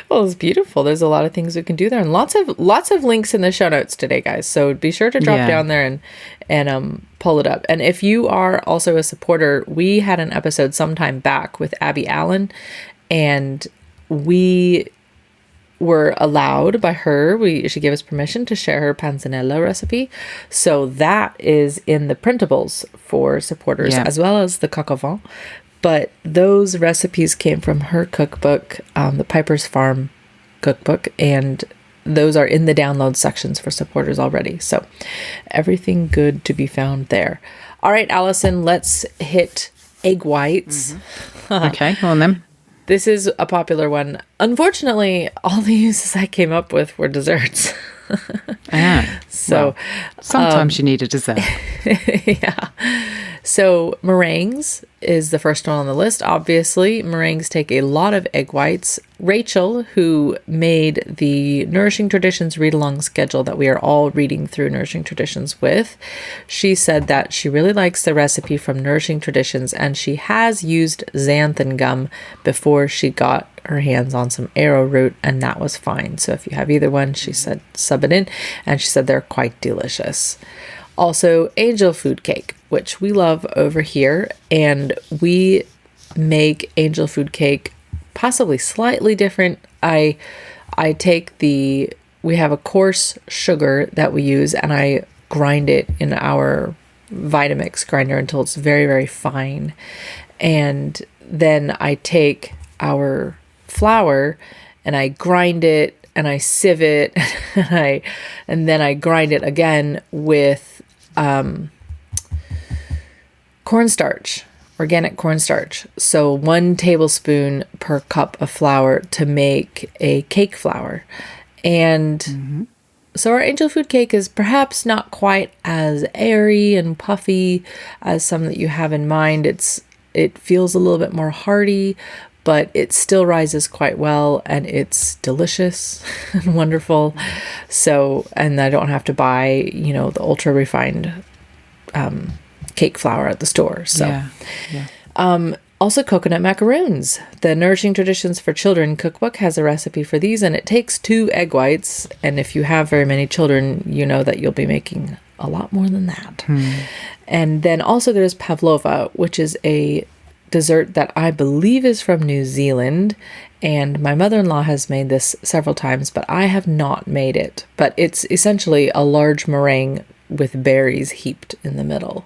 Well, it's beautiful. There's a lot of things we can do there, and lots of links in the show notes today, guys. So be sure to drop down there and pull it up. And if you are also a supporter, we had an episode sometime back with Abby Allen, and we were allowed by her. She gave us permission to share her panzanella recipe. So that is in the printables for supporters, as well as the coq au vin. But those recipes came from her cookbook, the Piper's Farm cookbook, and those are in the download sections for supporters already. So everything good to be found there. All right, Allison, let's hit egg whites. Okay, go on then. This is a popular one. Unfortunately, all the uses I came up with were desserts. So sometimes you need a dessert. Yeah. So meringues is the first one on the list. Obviously, meringues take a lot of egg whites. Rachel, who made the Nourishing Traditions read-along schedule that we are all reading through Nourishing Traditions with, she said that she really likes the recipe from Nourishing Traditions, and she has used xanthan gum before she got her hands on some arrowroot, and that was fine. So if you have either one, she said sub it in, and she said they're quite delicious. Also, angel food cake, which we love over here, and we make angel food cake possibly slightly different. I take we have a coarse sugar that we use, and I grind it in our Vitamix grinder until it's very, very fine. And then I take our flour and I grind it and I sieve it and then I grind it again with cornstarch, organic cornstarch. So 1 tablespoon per cup of flour to make a cake flour. And so our angel food cake is perhaps not quite as airy and puffy as some that you have in mind. It feels a little bit more hearty, but it still rises quite well, and it's delicious and wonderful. So, and I don't have to buy, the ultra refined cake flour at the store. So, also coconut macaroons. The Nourishing Traditions for Children cookbook has a recipe for these, and it takes 2 egg whites. And if you have very many children, you know that you'll be making a lot more than that. And then also there's pavlova, which is a dessert that I believe is from New Zealand. And my mother-in-law has made this several times, but I have not made it. But it's essentially a large meringue with berries heaped in the middle.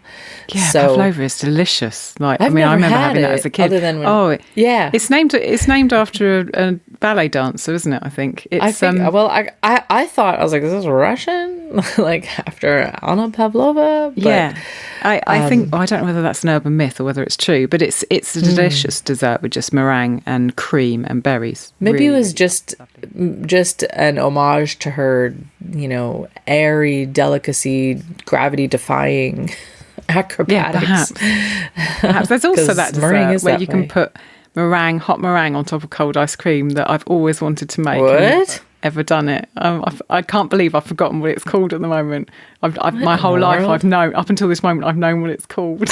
Yeah, pavlova is delicious. I remember having that as a kid. Other than when, it's named after a ballet dancer, isn't it? I think it's. I think. I thought, I was like, is this Russian? Like after Anna Pavlova? But, I think. I don't know whether that's an urban myth or whether it's true, but it's a delicious dessert with just meringue and cream and berries. Maybe really, it was just an homage to her, airy delicacy, gravity-defying acrobatics. Yeah, perhaps. There's also that dessert where you can put hot meringue on top of cold ice cream that I've always wanted to make. What? Ever done it? I can't believe I've forgotten what it's called at the moment. My whole life I've known, up until this moment, I've known what it's called.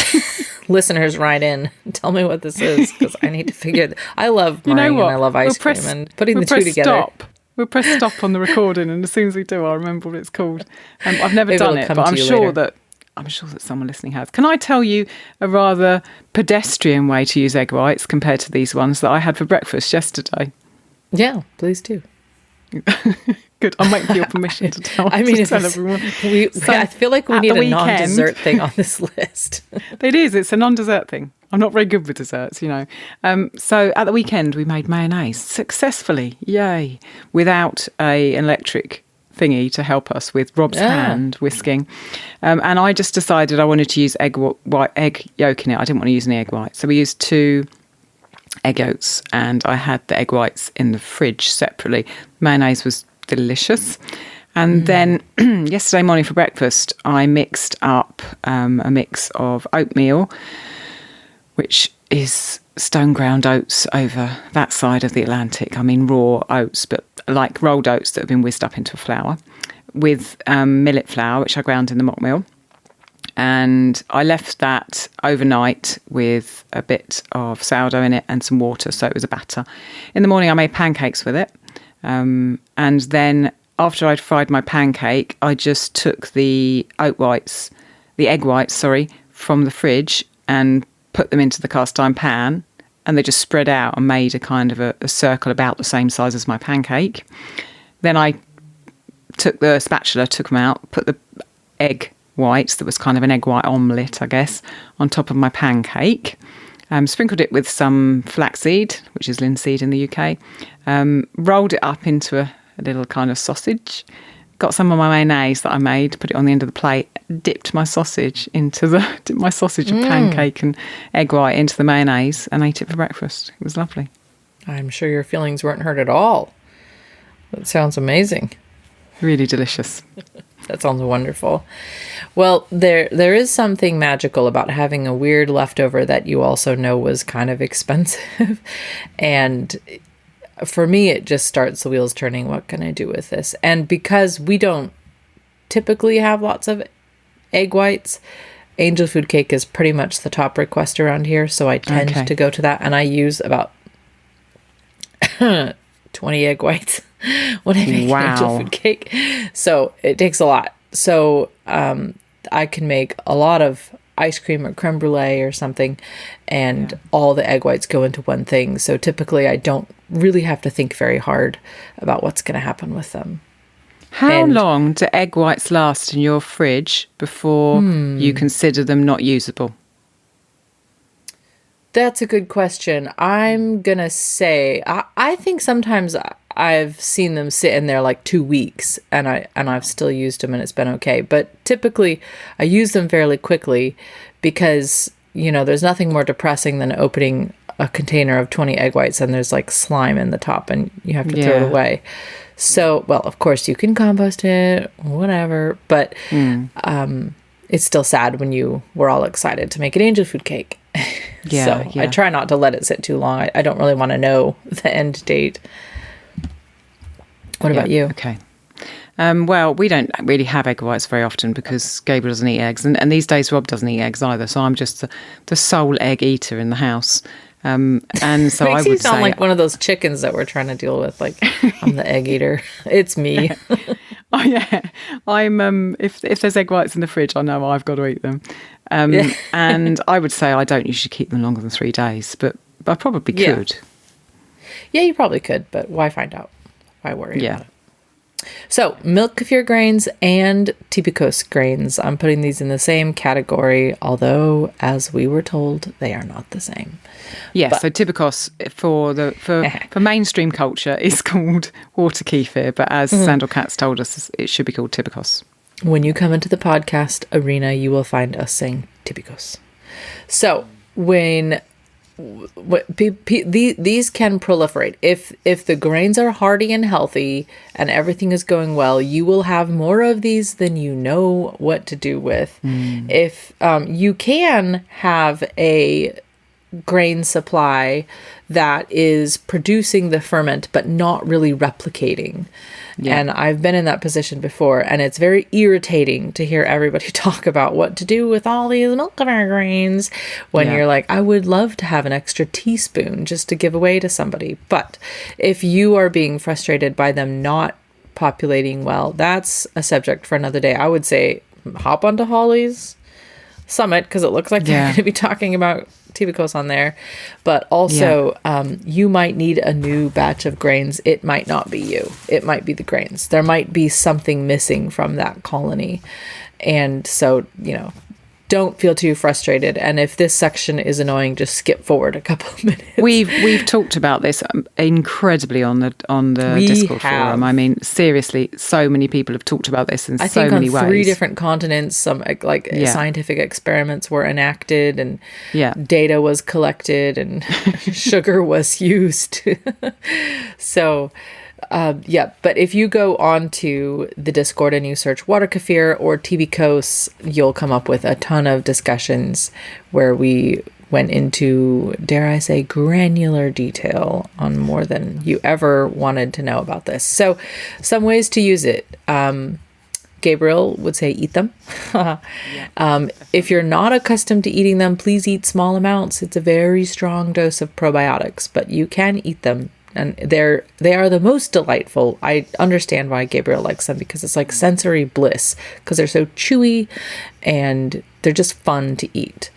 Listeners, write in. Tell me what this is, because I need to figure it. I love meringue and I love ice cream, and putting the two together. We'll press stop on the recording, and as soon as we do, I'll remember what it's called. I've never done it, but I'm sure that someone listening has. Can I tell you a rather pedestrian way to use egg whites compared to these ones that I had for breakfast yesterday? Yeah, please do. Good. I'm waiting for your permission to tell. Tell everyone. I feel like we need a non-dessert thing on this list. It is. It's a non-dessert thing. I'm not very good with desserts, So at the weekend we made mayonnaise successfully. Yay! Without an electric thingy to help us with Rob's hand whisking, and I just decided I wanted to use egg yolk in it. I didn't want to use any egg white, so we used 2 egg yolks, and I had the egg whites in the fridge separately. Mayonnaise was delicious. And then yesterday morning for breakfast, I mixed up a mix of oatmeal, which is stone ground oats over that side of the Atlantic. I mean raw oats, but like rolled oats that have been whizzed up into a flour, with millet flour, which I ground in the mock mill. And I left that overnight with a bit of sourdough in it and some water, so it was a batter. In the morning I made pancakes with it, and then after I'd fried my pancake, I just took the egg whites, from the fridge and put them into the cast iron pan, and they just spread out and made a kind of a circle about the same size as my pancake. Then I took the spatula, took them out, put the egg whites, that was kind of an egg white omelette, I guess, on top of my pancake. Sprinkled it with some flaxseed, which is linseed in the UK. Rolled it up into a little kind of sausage. Got some of my mayonnaise that I made, put it on the end of the plate, dipped my sausage of pancake and egg white into the mayonnaise, and ate it for breakfast. It was lovely. I'm sure your feelings weren't hurt at all. That sounds amazing. Really delicious. That sounds wonderful. Well, there is something magical about having a weird leftover that you also know was kind of expensive. And for me, it just starts the wheels turning. What can I do with this? And because we don't typically have lots of egg whites, angel food cake is pretty much the top request around here. So I tend to go to that. And I use about 20 egg whites when I make angel food cake. So it takes a lot. So I can make a lot of ice cream or creme brulee or something, and all the egg whites go into one thing. So typically I don't really have to think very hard about what's going to happen with them. How long do egg whites last in your fridge before you consider them not usable? That's a good question. I'm going to say, I think sometimes I've seen them sit in there like 2 weeks and I've still used them and it's been okay. But typically I use them fairly quickly because, there's nothing more depressing than opening a container of 20 egg whites and there's like slime in the top and you have to throw it away. So, well, of course you can compost it, whatever, but it's still sad when you were all excited to make an angel food cake. I try not to let it sit too long. I don't really want to know the end date. What about you? Okay. Well, we don't really have egg whites very often because Gabriel doesn't eat eggs. And these days, Rob doesn't eat eggs either. So I'm just the sole egg eater in the house. And so I would you sound say, like one of those chickens that we're trying to deal with. Like, I'm the egg eater. It's me. Oh, yeah. I'm, if there's egg whites in the fridge, I know I've got to eat them. And I would say I don't usually keep them longer than 3 days, but I probably could. Yeah, you probably could, but why find out? Why worry about it? So, milk kefir grains and tibikos grains. I'm putting these in the same category, although, as we were told, they are not the same. Yeah, so tibikos for mainstream culture is called water kefir, but as Sandal Katz told us, it should be called tibikos. When you come into the podcast arena, you will find us saying tibikos. So, these can proliferate. If the grains are hearty and healthy and everything is going well, you will have more of these than you know what to do with. If you can have a grain supply that is producing the ferment but not really replicating. And I've been in that position before, and it's very irritating to hear everybody talk about what to do with all these milk kefir grains when you're like, I would love to have an extra teaspoon just to give away to somebody. But if you are being frustrated by them not populating well, that's a subject for another day. I would say hop onto Holly's Summit because it looks like they're going to be talking about tibikos on there, but also you might need a new batch of grains. It might not be you. It might be the grains. There might be something missing from that colony. And so, don't feel too frustrated. And if this section is annoying, just skip forward a couple of minutes. We've talked about this incredibly on the Discord forum. I mean, seriously, so many people have talked about this in so many ways. I think on 3 different continents, some scientific experiments were enacted and data was collected and sugar was used. So... but if you go on to the Discord and you search water kefir or tibikos, you'll come up with a ton of discussions where we went into, dare I say, granular detail on more than you ever wanted to know about this. So some ways to use it. Gabriel would say eat them. If you're not accustomed to eating them, please eat small amounts. It's a very strong dose of probiotics, but you can eat them. And they are the most delightful. I understand why Gabriel likes them because it's like sensory bliss because they're so chewy and they're just fun to eat.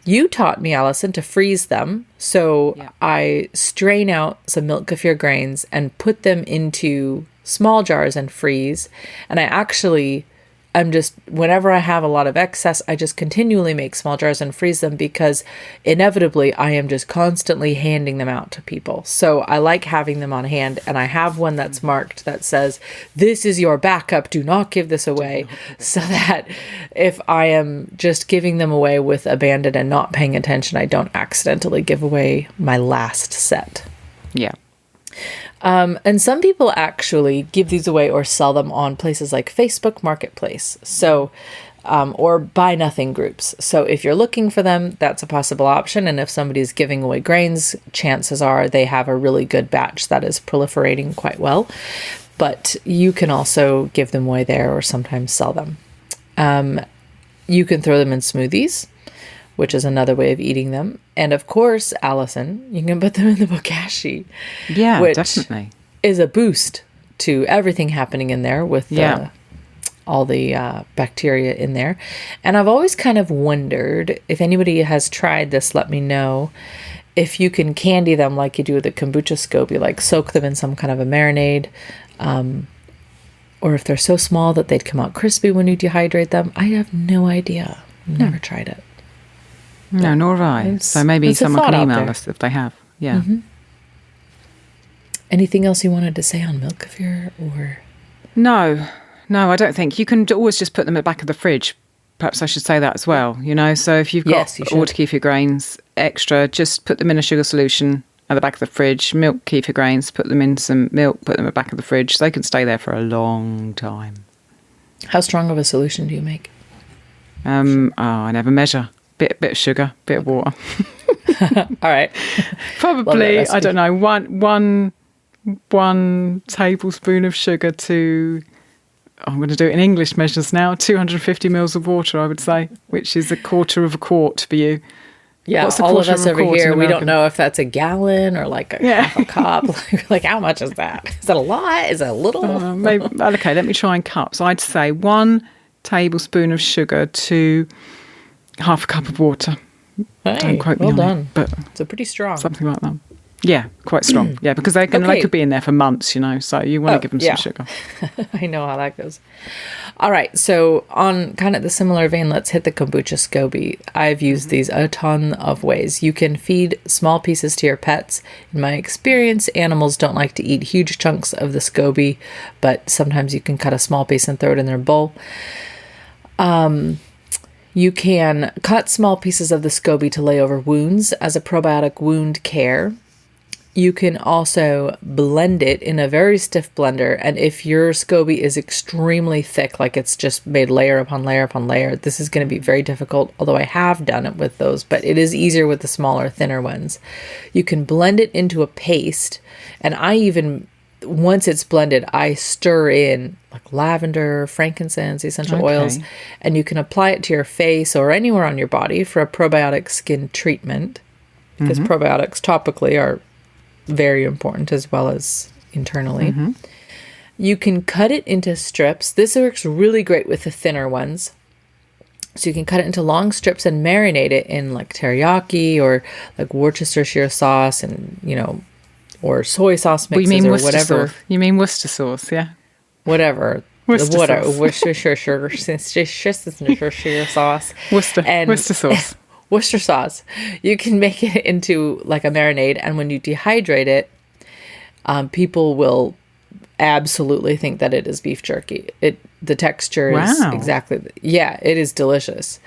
You taught me, Allison, to freeze them. So I strain out some milk kefir grains and put them into small jars and freeze. And whenever I have a lot of excess, I just continually make small jars and freeze them because inevitably I am just constantly handing them out to people. So I like having them on hand, and I have one that's marked that says, this is your backup, do not give this away, so that if I am just giving them away with abandon and not paying attention, I don't accidentally give away my last set. Yeah. And some people actually give these away or sell them on places like Facebook Marketplace. So, or buy nothing groups. So if you're looking for them, that's a possible option. And if somebody's giving away grains, chances are they have a really good batch that is proliferating quite well. But you can also give them away there or sometimes sell them. You can throw them in smoothies, which is another way of eating them. And of course, Allison, you can put them in the Bokashi. Yeah, which definitely is a boost to everything happening in there with the all the bacteria in there. And I've always kind of wondered, if anybody has tried this, let me know, if you can candy them like you do with the kombucha SCOBY, like soak them in some kind of a marinade, or if they're so small that they'd come out crispy when you dehydrate them. I have no idea. Never tried it. No, nor have I. So maybe someone can email us if they have. Yeah. Mm-hmm. Anything else you wanted to say on milk kefir, or? No, I don't think. You can always just put them at the back of the fridge. Perhaps I should say that as well, So if you've got water kefir grains extra, just put them in a sugar solution at the back of the fridge. Milk kefir grains, put them in some milk, put them at the back of the fridge. So they can stay there for a long time. How strong of a solution do you make? I never measure. Bit of sugar, bit of water. All right. Probably, I don't know, one tablespoon of sugar to, I'm going to do it in English measures now, 250 mils of water, I would say, which is a quarter of a quart for you. Yeah, all of us over here, we don't know if that's a gallon or like a half a cup. Like, how much is that? Is that a lot? Is that a little? Maybe, okay, let me try in cups. I'd say 1 tablespoon of sugar to half a cup of water. Hey, don't quote me well on done. it, but it's a pretty strong. Something like that. Yeah, quite strong. Yeah, because they could be in there for months, so you want to give them some sugar. I know how that goes. All right, so on kind of the similar vein, let's hit the kombucha SCOBY. I've used these a ton of ways. You can feed small pieces to your pets. In my experience, animals don't like to eat huge chunks of the SCOBY, but sometimes you can cut a small piece and throw it in their bowl. You can cut small pieces of the SCOBY to lay over wounds as a probiotic wound care. You can also blend it in a very stiff blender. And if your SCOBY is extremely thick, like it's just made layer upon layer upon layer, this is going to be very difficult, although I have done it with those, but it is easier with the smaller, thinner ones. You can blend it into a paste. And once it's blended, I stir in like lavender, frankincense, essential oils, and you can apply it to your face or anywhere on your body for a probiotic skin treatment, because probiotics topically are very important as well as internally. You can cut it into strips. This works really great with the thinner ones. So you can cut it into long strips and marinate it in like teriyaki or like Worcestershire sauce and, or soy sauce mixes or whatever. You mean Worcester sauce, yeah? Whatever. Worcestershire sauce. Worcester sauce. Worcester sauce. You can make it into like a marinade, and when you dehydrate it, people will absolutely think that it is beef jerky. The texture is exactly, it is delicious.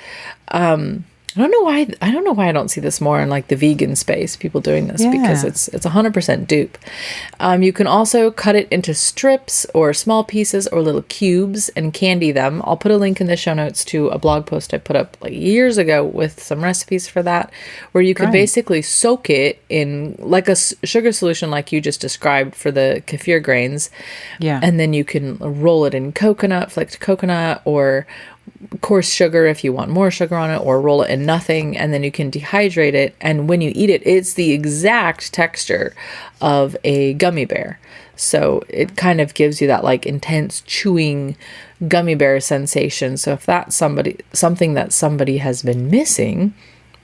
I don't know why I don't see this more in like the vegan space, people doing this, because it's 100% dupe. You can also cut it into strips or small pieces or little cubes and candy them. I'll put a link in the show notes to a blog post I put up like years ago with some recipes for that, where you could basically soak it in like a sugar solution like you just described for the kefir grains. Yeah. And then you can roll it in flaked coconut, or coarse sugar if you want more sugar on it, or roll it in nothing, and then you can dehydrate it, and when you eat it, it's the exact texture of a gummy bear. So it kind of gives you that like intense chewing gummy bear sensation. So if that's something that somebody has been missing,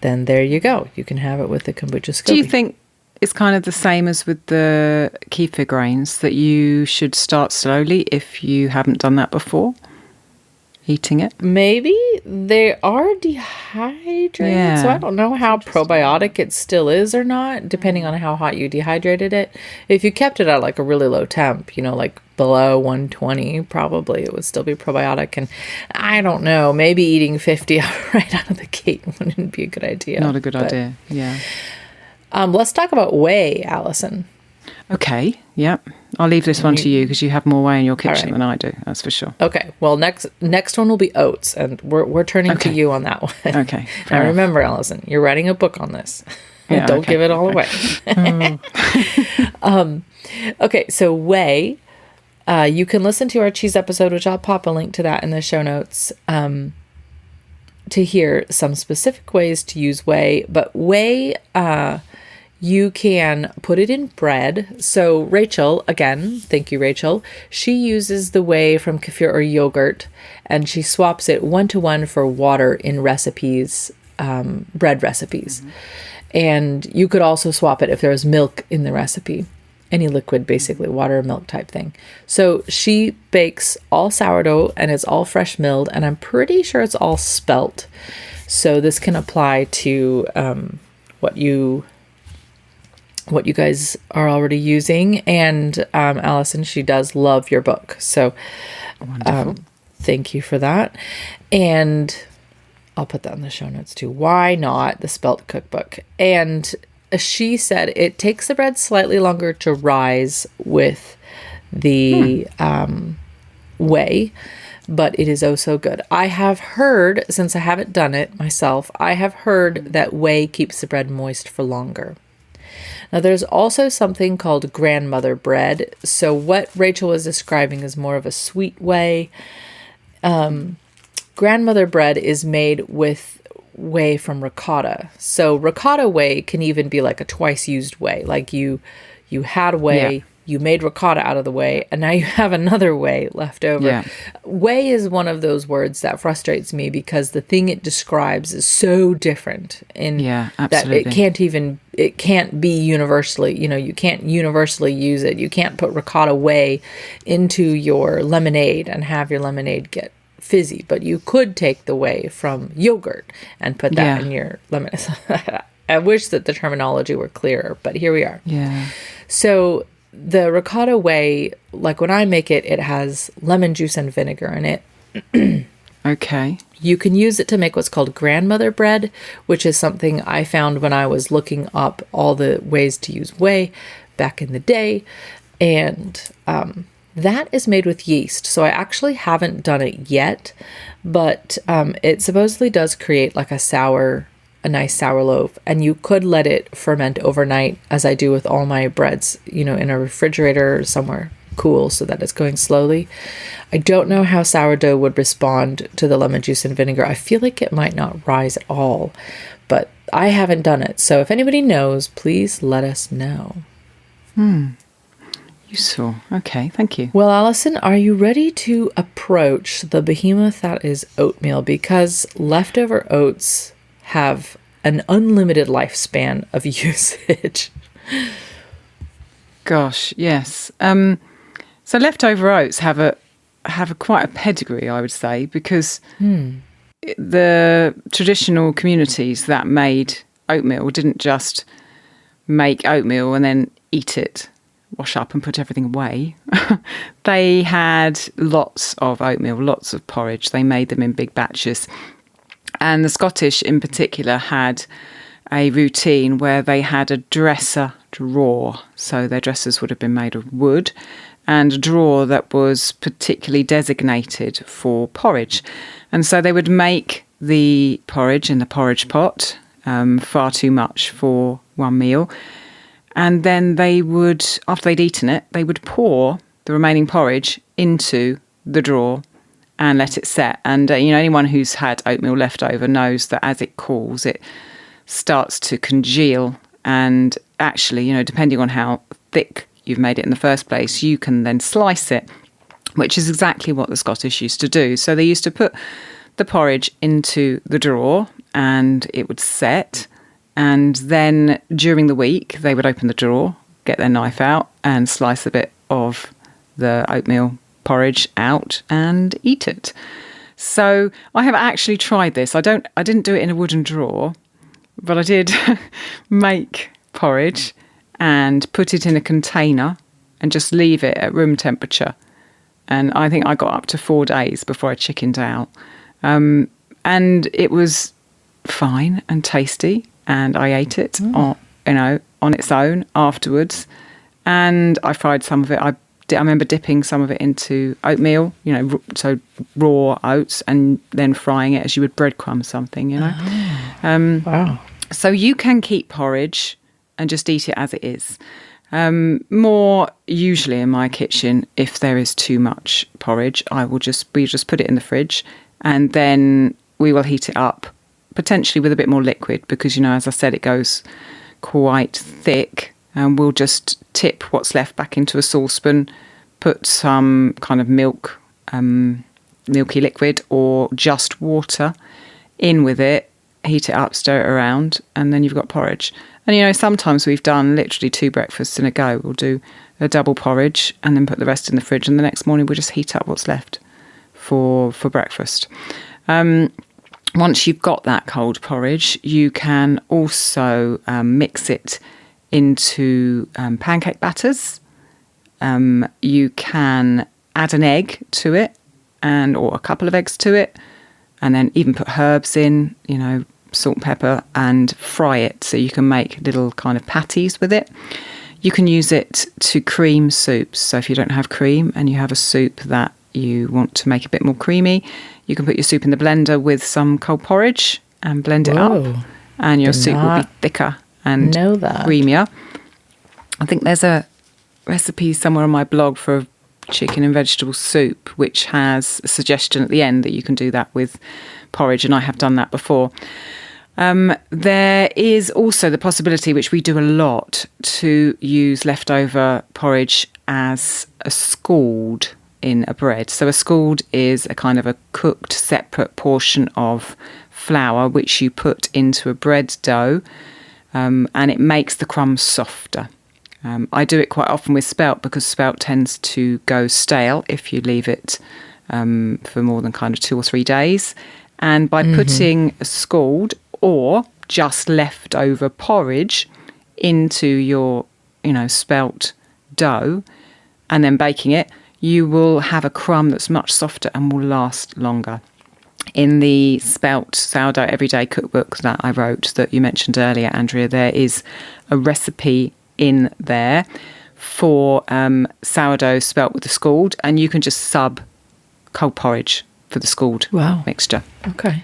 then there you go. You can have it with the kombucha SCOBY. Do you think it's kind of the same as with the kefir grains, that you should start slowly if you haven't done that before? Eating it? Maybe. They are dehydrated, so I don't know how probiotic it still is or not, depending on how hot you dehydrated it. If you kept it at like a really low temp, like below 120, probably it would still be probiotic. And I don't know, maybe eating 50 right out of the gate wouldn't be a good idea. Not a good idea, yeah. Let's talk about whey, Alison. Okay, yep. I'll leave this one to you because you have more whey in your kitchen than I do, that's for sure. Okay, well, next one will be oats, and we're turning to you on that one. Okay. Now remember, Alison, you're writing a book on this. Don't give it all away. Okay, so whey. You can listen to our cheese episode, which I'll pop a link to that in the show notes, to hear some specific ways to use whey. But whey you can put it in bread. So Rachel, again, thank you, Rachel, she uses the whey from kefir or yogurt, and she swaps it 1-to-1 for water in recipes, bread recipes. And you could also swap it if there was milk in the recipe. Any liquid, basically, water or milk type thing. So she bakes all sourdough, and it's all fresh milled, and I'm pretty sure it's all spelt. So this can apply to what you guys are already using. And Allison, she does love your book. So thank you for that. And I'll put that in the show notes too. Why not the spelt cookbook? And she said it takes the bread slightly longer to rise with the whey, but it is oh so good. I have heard, since I haven't done it myself, I have heard that whey keeps the bread moist for longer. Now, there's also something called grandmother bread. So what Rachel was describing is more of a sweet whey. Grandmother bread is made with whey from ricotta. So ricotta whey can even be like a twice used whey. Like you had whey, you made ricotta out of the whey, and now you have another whey left over. Yeah. Whey is one of those words that frustrates me because the thing it describes is so different in that it can't be universally, you can't universally use it. You can't put ricotta whey into your lemonade and have your lemonade get fizzy, but you could take the whey from yogurt and put that in your lemonade. I wish that the terminology were clearer, but here we are. Yeah. So the ricotta whey, like when I make it, it has lemon juice and vinegar in it. Okay. You can use it to make what's called grandmother bread, which is something I found when I was looking up all the ways to use whey back in the day. And that is made with yeast. So I actually haven't done it yet, but it supposedly does create like a nice sour loaf, and you could let it ferment overnight, as I do with all my breads, in a refrigerator or somewhere cool so that it's going slowly. I don't know how sourdough would respond to the lemon juice and vinegar. I feel like it might not rise at all, but I haven't done it. So if anybody knows, please let us know. Useful. Okay, thank you. Well, Allison, are you ready to approach the behemoth that is oatmeal? Because leftover oats have an unlimited lifespan of usage. Gosh, yes. So leftover oats have quite a pedigree, I would say, because the traditional communities that made oatmeal didn't just make oatmeal and then eat it, wash up and put everything away. They had lots of oatmeal, lots of porridge. They made them in big batches. And the Scottish in particular had a routine where they had a dresser drawer. So their dressers would have been made of wood, and a drawer that was particularly designated for porridge. And so they would make the porridge in the porridge pot, far too much for one meal. And then they would, after they'd eaten it, they would pour the remaining porridge into the drawer and let it set. And, anyone who's had oatmeal left over knows that as it cools, it starts to congeal. And actually, depending on how thick you've made it in the first place, you can then slice it, which is exactly what the Scottish used to do. So they used to put the porridge into the drawer and it would set. And then during the week, they would open the drawer, get their knife out and slice a bit of the oatmeal porridge out and eat it. So I have actually tried this. I didn't do it in a wooden drawer, but I did make porridge and put it in a container and just leave it at room temperature. And I think I got up to 4 days before I chickened out. And it was fine and tasty. And I ate it on its own afterwards. And I fried some of it. I remember dipping some of it into oatmeal, so raw oats, and then frying it as you would breadcrumb something, Wow. So you can keep porridge and just eat it as it is. More usually in my kitchen, if there is too much porridge, we just put it in the fridge, and then we will heat it up, potentially with a bit more liquid, because, as I said, it goes quite thick, and we'll just tip what's left back into a saucepan, put some kind of milk, milky liquid or just water in with it, heat it up, stir it around, and then you've got porridge. And, sometimes we've done literally 2 breakfasts in a go. We'll do a double porridge and then put the rest in the fridge, and the next morning we'll just heat up what's left for breakfast. Once you've got that cold porridge, you can also mix it into pancake batters. You can add an egg to it or a couple of eggs to it, and then even put herbs in, salt and pepper, and fry it so you can make little kind of patties with it. You can use it to cream soups. So if you don't have cream and you have a soup that you want to make a bit more creamy, you can put your soup in the blender with some cold porridge and blend it up, and your soup will be thicker and creamier. I think there's a recipe somewhere on my blog for a chicken and vegetable soup, which has a suggestion at the end that you can do that with porridge, and I have done that before. There is also the possibility, which we do a lot, to use leftover porridge as a scald in a bread. So a scald is a kind of a cooked separate portion of flour which you put into a bread dough, and it makes the crumbs softer. I do it quite often with spelt, because spelt tends to go stale if you leave it for more than kind of 2 or 3 days. And by putting a scald or just leftover porridge into your, spelt dough and then baking it, you will have a crumb that's much softer and will last longer. In the spelt sourdough everyday cookbook that I wrote that you mentioned earlier, Andrea, there is a recipe in there for sourdough spelt with the scald, and you can just sub cold porridge for the scald mixture. Okay.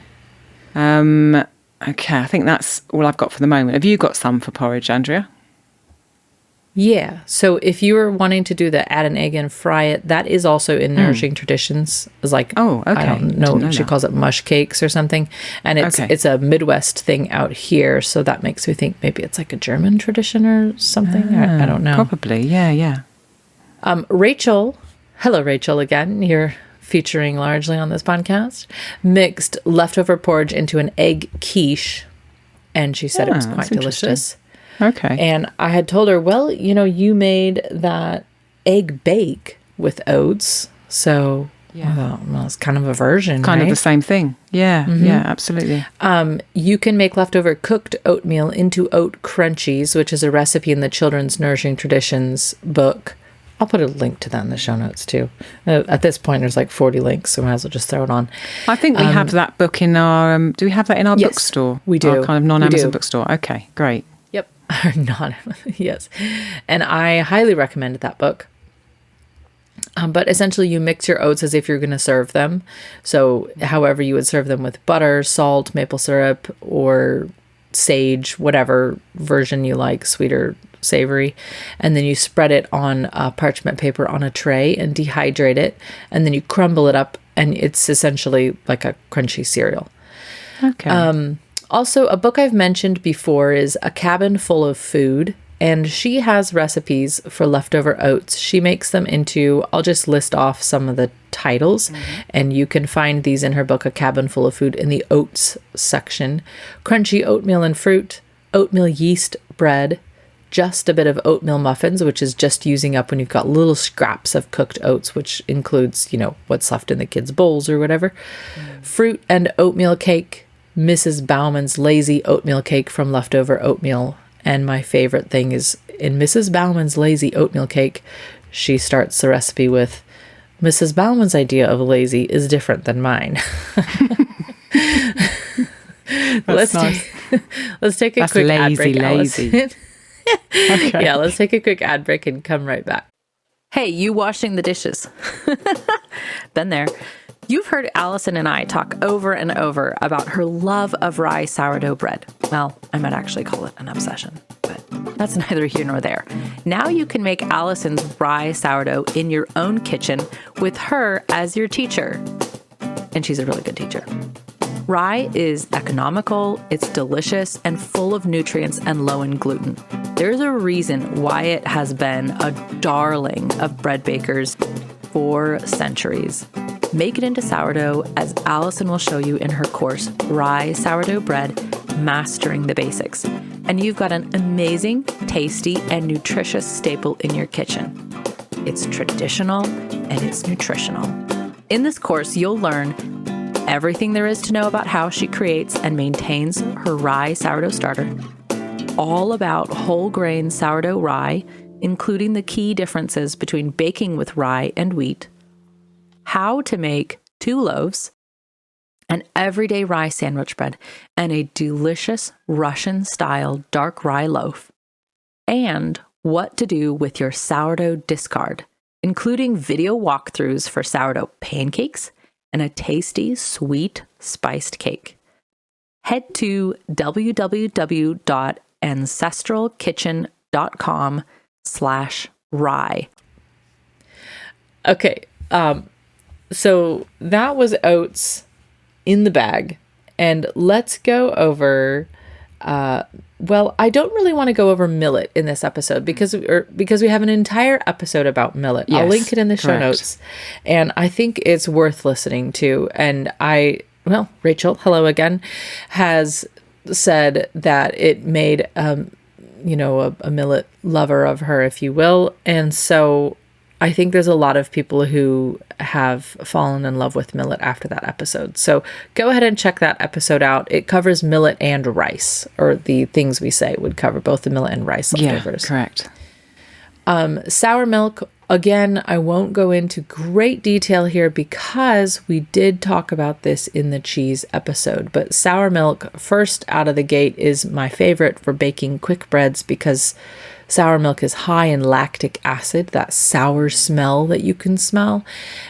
Okay, I think that's all I've got for the moment. Have you got some for porridge, Andrea? Yeah. So if you were wanting to do the add an egg and fry it, that is also in Nourishing Traditions. It's like, I don't know, she calls it mush cakes or something. And it's a Midwest thing out here. So that makes me think maybe it's like a German tradition or something. I don't know. Probably, yeah. Rachel, hello Rachel again, you're featuring largely on this podcast, mixed leftover porridge into an egg quiche. And she said it was quite delicious. Okay. And I had told her, well, you made that egg bake with oats. So, it's kind of a version, kind right? of the same thing. Yeah, yeah, absolutely. You can make leftover cooked oatmeal into oat crunchies, which is a recipe in the Children's Nourishing Traditions book. I'll put a link to that in the show notes too. At this point, there's like 40 links, so we might as well just throw it on. I think we have that book in our, do we have that in our bookstore? We do. Our kind of non-Amazon bookstore. Okay, great. Yep. Yes. And I highly recommend that book. But essentially you mix your oats as if you're going to serve them. So however you would serve them, with butter, salt, maple syrup, or sage, whatever version you like, sweet or savory. And then you spread it on parchment paper on a tray and dehydrate it. And then you crumble it up, and it's essentially like a crunchy cereal. Okay. Also, a book I've mentioned before is A Cabin Full of Food, and she has recipes for leftover oats. She makes them into, I'll just list off some of the titles, and you can find these in her book, A Cabin Full of Food, in the oats section. Crunchy oatmeal and fruit, oatmeal yeast bread, just a bit of oatmeal muffins, which is just using up when you've got little scraps of cooked oats, which includes, what's left in the kids' bowls or whatever. Fruit and oatmeal cake, Mrs. Bauman's lazy oatmeal cake from leftover oatmeal. And my favorite thing is, in Mrs. Bauman's lazy oatmeal cake, she starts the recipe with, Mrs. Bauman's idea of lazy is different than mine. Let's take a quick ad break, Allison. Okay. Yeah, let's take a quick ad break and come right back. Hey, you washing the dishes. Been there. You've heard Allison and I talk over and over about her love of rye sourdough bread. Well, I might actually call it an obsession, but that's neither here nor there. Now you can make Allison's rye sourdough in your own kitchen with her as your teacher. And she's a really good teacher. Rye is economical, it's delicious, and full of nutrients and low in gluten. There's a reason why it has been a darling of bread bakers for centuries. Make it into sourdough, as Allison will show you in her course, Rye Sourdough Bread, Mastering the Basics. And you've got an amazing, tasty, and nutritious staple in your kitchen. It's traditional and it's nutritional. In this course, you'll learn everything there is to know about how she creates and maintains her rye sourdough starter, all about whole grain sourdough rye, including the key differences between baking with rye and wheat, how to make 2 loaves, an everyday rye sandwich bread, and a delicious Russian-style dark rye loaf, and what to do with your sourdough discard, including video walkthroughs for sourdough pancakes and a tasty, sweet, spiced cake. Head to www.ancestralkitchen.com/rye. Okay, so that was oats in the bag. And let's go over, well, I don't really want to go over millet in this episode because we have an entire episode about millet. Yes, I'll link it in the show correct. notes. And I think it's worth listening to. And Rachel, hello again, has said that it made, a millet lover of her, if you will. And so I think there's a lot of people who have fallen in love with millet after that episode. So go ahead and check that episode out. It covers millet and rice, or the things we say would cover both the millet and rice leftovers. Yeah, correct. Sour milk, again, I won't go into great detail here because we did talk about this in the cheese episode. But sour milk, first out of the gate, is my favorite for baking quick breads because sour milk is high in lactic acid, that sour smell that you can smell,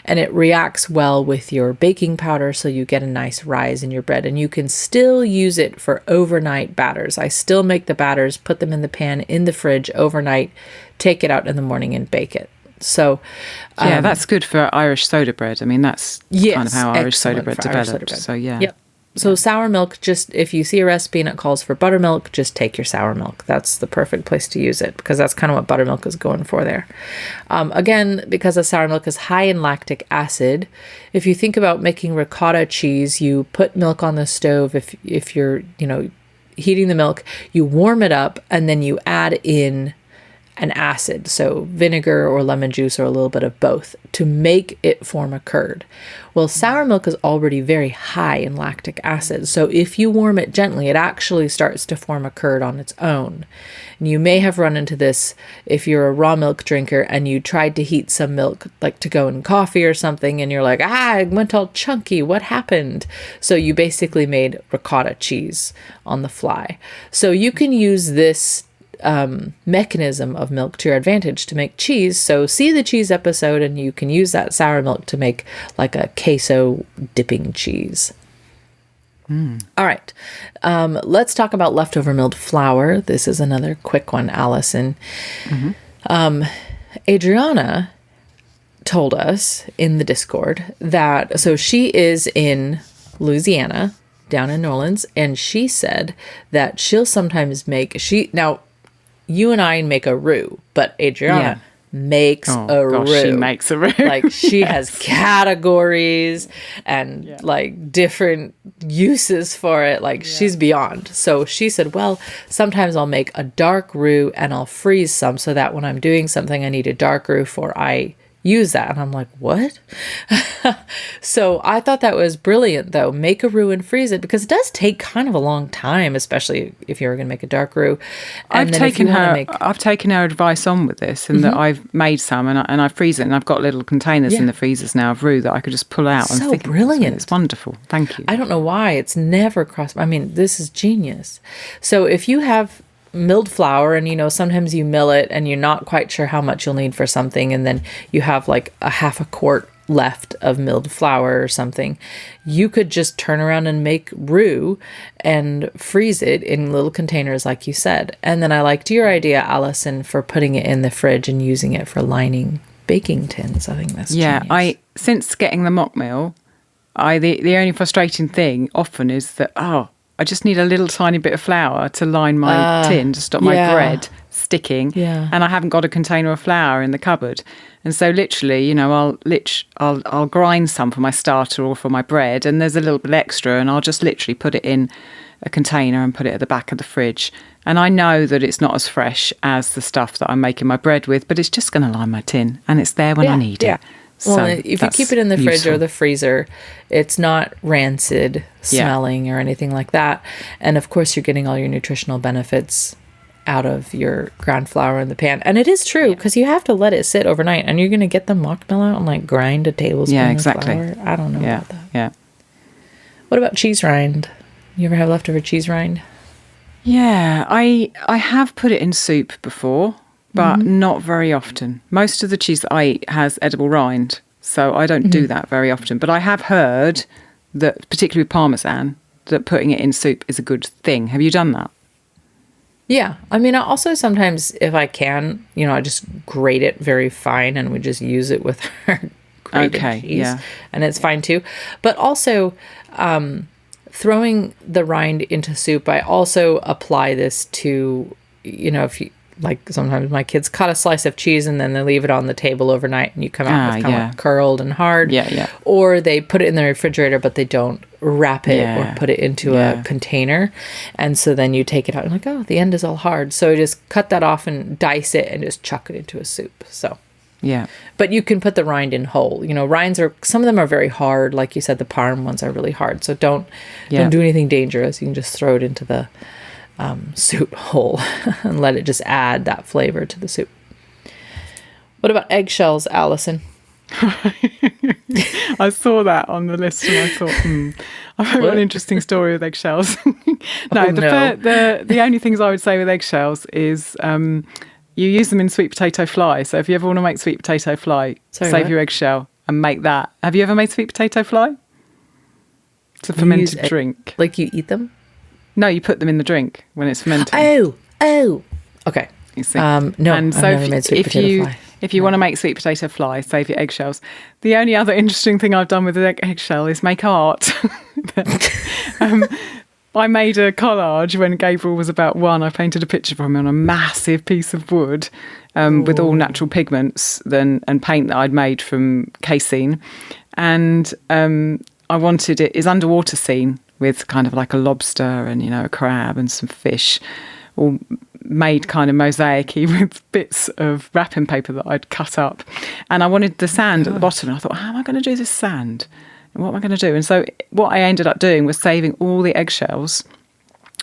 and it reacts well with your baking powder, so you get a nice rise in your bread. And you can still use it for overnight batters. I still make the batters, put them in the pan in the fridge overnight, take it out in the morning and bake it. So yeah, that's good for Irish soda bread. I mean, that's kind of how Irish soda bread developed. So yeah. Yep. So sour milk, just if you see a recipe and it calls for buttermilk, just take your sour milk. That's the perfect place to use it because that's kind of what buttermilk is going for there. Again, because the sour milk is high in lactic acid, if you think about making ricotta cheese, you put milk on the stove. If you're, heating the milk, you warm it up and then you add in an acid, so vinegar or lemon juice or a little bit of both, to make it form a curd. Well, sour milk is already very high in lactic acid, so if you warm it gently, it actually starts to form a curd on its own. And you may have run into this if you're a raw milk drinker and you tried to heat some milk, like to go in coffee or something, and you're like, it went all chunky, what happened? So you basically made ricotta cheese on the fly. So you can use this mechanism of milk to your advantage to make cheese. So see the cheese episode and you can use that sour milk to make like a queso dipping cheese. All right. Let's talk about leftover milled flour. This is another quick one, Allison. Adriana told us in the Discord that, so she is in Louisiana, down in New Orleans, and she said that she'll sometimes make, now you and I make a roux, but Adriana makes a roux. She makes a roux. Like she has categories and like different uses for it. Like she's beyond. So she said, well, sometimes I'll make a dark roux and I'll freeze some so that when I'm doing something I need a dark roux for, I use that. And I'm like, what? So I thought that was brilliant though. Make a roux and freeze it because it does take kind of a long time, especially if you're going to make a dark roux. And I've taken her advice on with this and that I've made some and I freeze it and I've got little containers in the freezers now of roux that I could just pull out. So and thicken. brilliant. It's wonderful. Thank you. I don't know why it's never crossed. I mean, this is genius. So if you have milled flour and sometimes you mill it and you're not quite sure how much you'll need for something and then you have like a half a quart left of milled flour or something, you could just turn around and make roux and freeze it in little containers like you said. And then I liked your idea, Allison, for putting it in the fridge and using it for lining baking tins. I think that's genius. Since getting the mock meal, the only frustrating thing often is that, I just need a little tiny bit of flour to line my tin to stop my bread sticking, and I haven't got a container of flour in the cupboard. And so literally, you know, I'll grind some for my starter or for my bread, and there's a little bit extra, and I'll just literally put it in a container and put it at the back of the fridge. And I know that it's not as fresh as the stuff that I'm making my bread with, but it's just going to line my tin, and it's there when I need it. Well, So if you that's keep it in the fridge useful. or the freezer, it's not rancid smelling or anything like that. And of course, you're getting all your nutritional benefits out of your ground flour in the pan. And it is true, because you have to let it sit overnight, and you're going to get the mock mill out and like grind a tablespoon of flour. I don't know about that. Yeah. What about cheese rind? You ever have leftover cheese rind? Yeah, I have put it in soup before, but not very often. Most of the cheese that I eat has edible rind, so I don't do that very often. But I have heard that, particularly with Parmesan, that putting it in soup is a good thing. Have you done that? Yeah. I mean, I also sometimes, if I can, you know, I just grate it very fine, and we just use it with our grated cheese. And it's fine too. But also, throwing the rind into soup, I also apply this to, you know, if you, like sometimes my kids cut a slice of cheese and then they leave it on the table overnight, and you come out with kind of like curled and hard. Or they put it in the refrigerator, but they don't wrap it or put it into a container. And so then you take it out and like, oh, the end is all hard. So just cut that off and dice it and just chuck it into a soup. So but you can put the rind in whole. You know, rinds are, some of them are very hard. Like you said, the Parm ones are really hard. So don't do anything dangerous. You can just throw it into the soup whole and let it just add that flavor to the soup. What about eggshells, Alison? I saw that on the list and I thought, I've got an interesting story with eggshells. The only things I would say with eggshells is you use them in sweet potato fly. So if you ever want to make sweet potato fly, save your eggshell and make that. Have you ever made sweet potato fly? It's a fermented drink. Like you eat them? No, you put them in the drink when it's fermenting. Oh. Okay. You see. No, and so I've never made sweet potato fly. If you want to make sweet potato fly, save your eggshells. The only other interesting thing I've done with an eggshell is make art. I made a collage when Gabriel was about 1. I painted a picture of him on a massive piece of wood with all natural pigments and paint that I'd made from casein. And I wanted it is underwater scene with kind of like a lobster and, you know, a crab and some fish, all made kind of mosaic-y with bits of wrapping paper that I'd cut up. And I wanted the sand at the bottom. And I thought, how am I going to do this sand? And what am I going to do? And so what I ended up doing was saving all the eggshells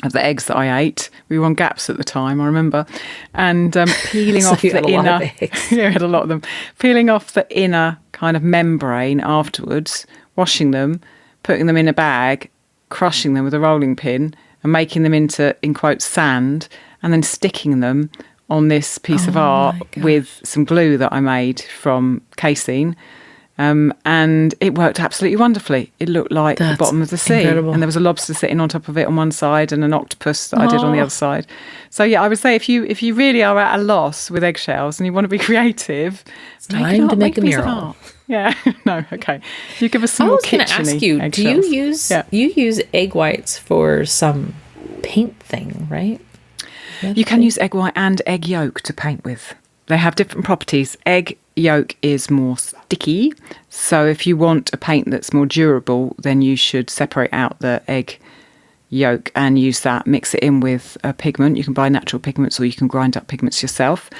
of the eggs that I ate. We were on gaps at the time, I remember. And peeling off the inner... Yeah, we had a lot of them. Peeling off the inner kind of membrane afterwards, washing them, putting them in a bag, crushing them with a rolling pin and making them into, in quotes, sand, and then sticking them on this piece of art with some glue that I made from casein. And it worked absolutely wonderfully. It looked like the bottom of the sea. Incredible. And there was a lobster sitting on top of it on one side and an octopus that I did on the other side. So yeah, I would say if you really are at a loss with eggshells and you want to be creative, it's time to make a mural. Yeah, no, okay. You give us some more kitcheny eggshells. I was going to ask you, you use egg whites for some paint thing, right? You can use egg white and egg yolk to paint with. They have different properties. Egg yolk is more sticky. So if you want a paint that's more durable, then you should separate out the egg yolk and use that, mix it in with a pigment. You can buy natural pigments or you can grind up pigments yourself.